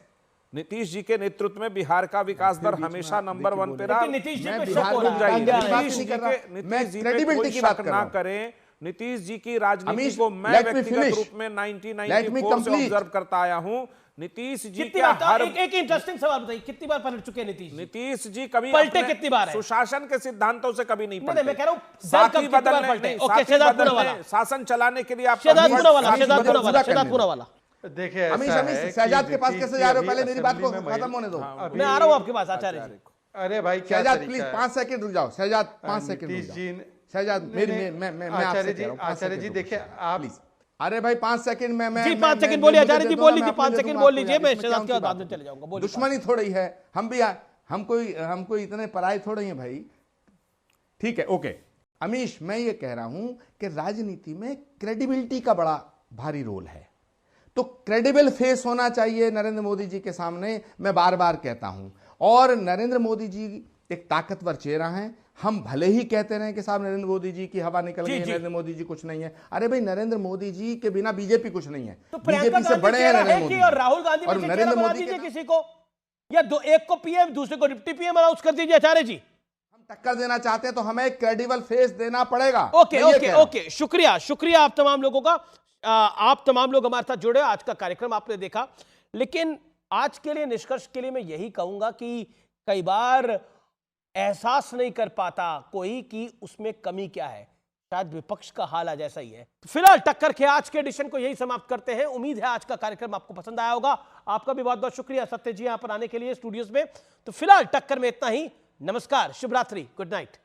नीतीश जी के नेतृत्व में बिहार का विकास दर हमेशा नंबर 1 पे रहा। नीतीश जी पे शक ना करें। नीतीश जी की राजनीति को मैं व्यक्तिगत रूप में 1994 से ऑब्जर्व करता आया हूं। नीतीश जी का हर एक इंटरेस्टिंग सवाल बताइए, कितनी बार पलट चुके हैं नीतीश जी? कभी पलटे कितनी बार है? सुशासन के सिद्धांतों से कभी नहीं पलटे। मैं कह रहा हूं साथी बदलने, शासन चलाने के लिए आप शेजादपुरा वाला देखिए शहजाद के पास कैसे जा रहे हो? पहले मेरी बात को खत्म होने दो। मैं आ रहा हूं आपके पास आचार्य जी। अरे भाई शहजाद प्लीज 5 सेकंड रुक जाओ। शहजाद 5 सेकंड रुक जाओ। शहजाद मैं आचार्य जी देखिए आप, अरे भाई 5 सेकंड में जी 5 सेकंड बोलिए आचार्य जी, बोल लीजिए 5 सेकंड बोल लीजिए, मैं शहजाद के बाद में चले जाऊंगा। दुश्मनी थोड़ी है, हम भी हम कोई इतने पराये थोड़े हैं भाई। ठीक है, ओके अमीश, मैं ये कह रहा हूं कि राजनीति में क्रेडिबिलिटी का बड़ा भारी रोल है, तो क्रेडिबल फेस होना चाहिए नरेंद्र मोदी जी के सामने, मैं बार बार कहता हूं। और नरेंद्र मोदी जी एक ताकतवर चेहरा हैं। हम भले ही कहते रहे कि साहब नरेंद्र मोदी जी की हवा निकल गई, नरेंद्र मोदी जी कुछ नहीं है। अरे भाई नरेंद्र मोदी जी के बिना बीजेपी कुछ नहीं है। तो बीजेपी से बड़े हैं नरेंद्र मोदी और राहुल गांधी और नरेंद्र मोदी के किसी को, या एक को पीएम दूसरे को डिप्टी पीएम अनाउंस कर दीजिए आचार्य जी। हम टक्कर देना चाहते हैं तो हमें एक क्रेडिबल फेस देना पड़ेगा। ओके, शुक्रिया आप तमाम लोगों का। आप तमाम लोग हमारे साथ जुड़े, आज का कार्यक्रम आपने देखा। लेकिन आज के लिए निष्कर्ष के लिए मैं यही कहूंगा कि कई बार एहसास नहीं कर पाता कोई कि उसमें कमी क्या है। शायद विपक्ष का हाल आज ऐसा ही है। फिलहाल टक्कर के आज के एडिशन को यही समाप्त करते हैं। उम्मीद है आज का कार्यक्रम आपको पसंद आया होगा। आपका भी बहुत बहुत शुक्रिया सत्य जी यहां पर आने के लिए स्टूडियोज में। तो फिलहाल टक्कर में इतना ही। नमस्कार, शुभ रात्रि, गुड नाइट।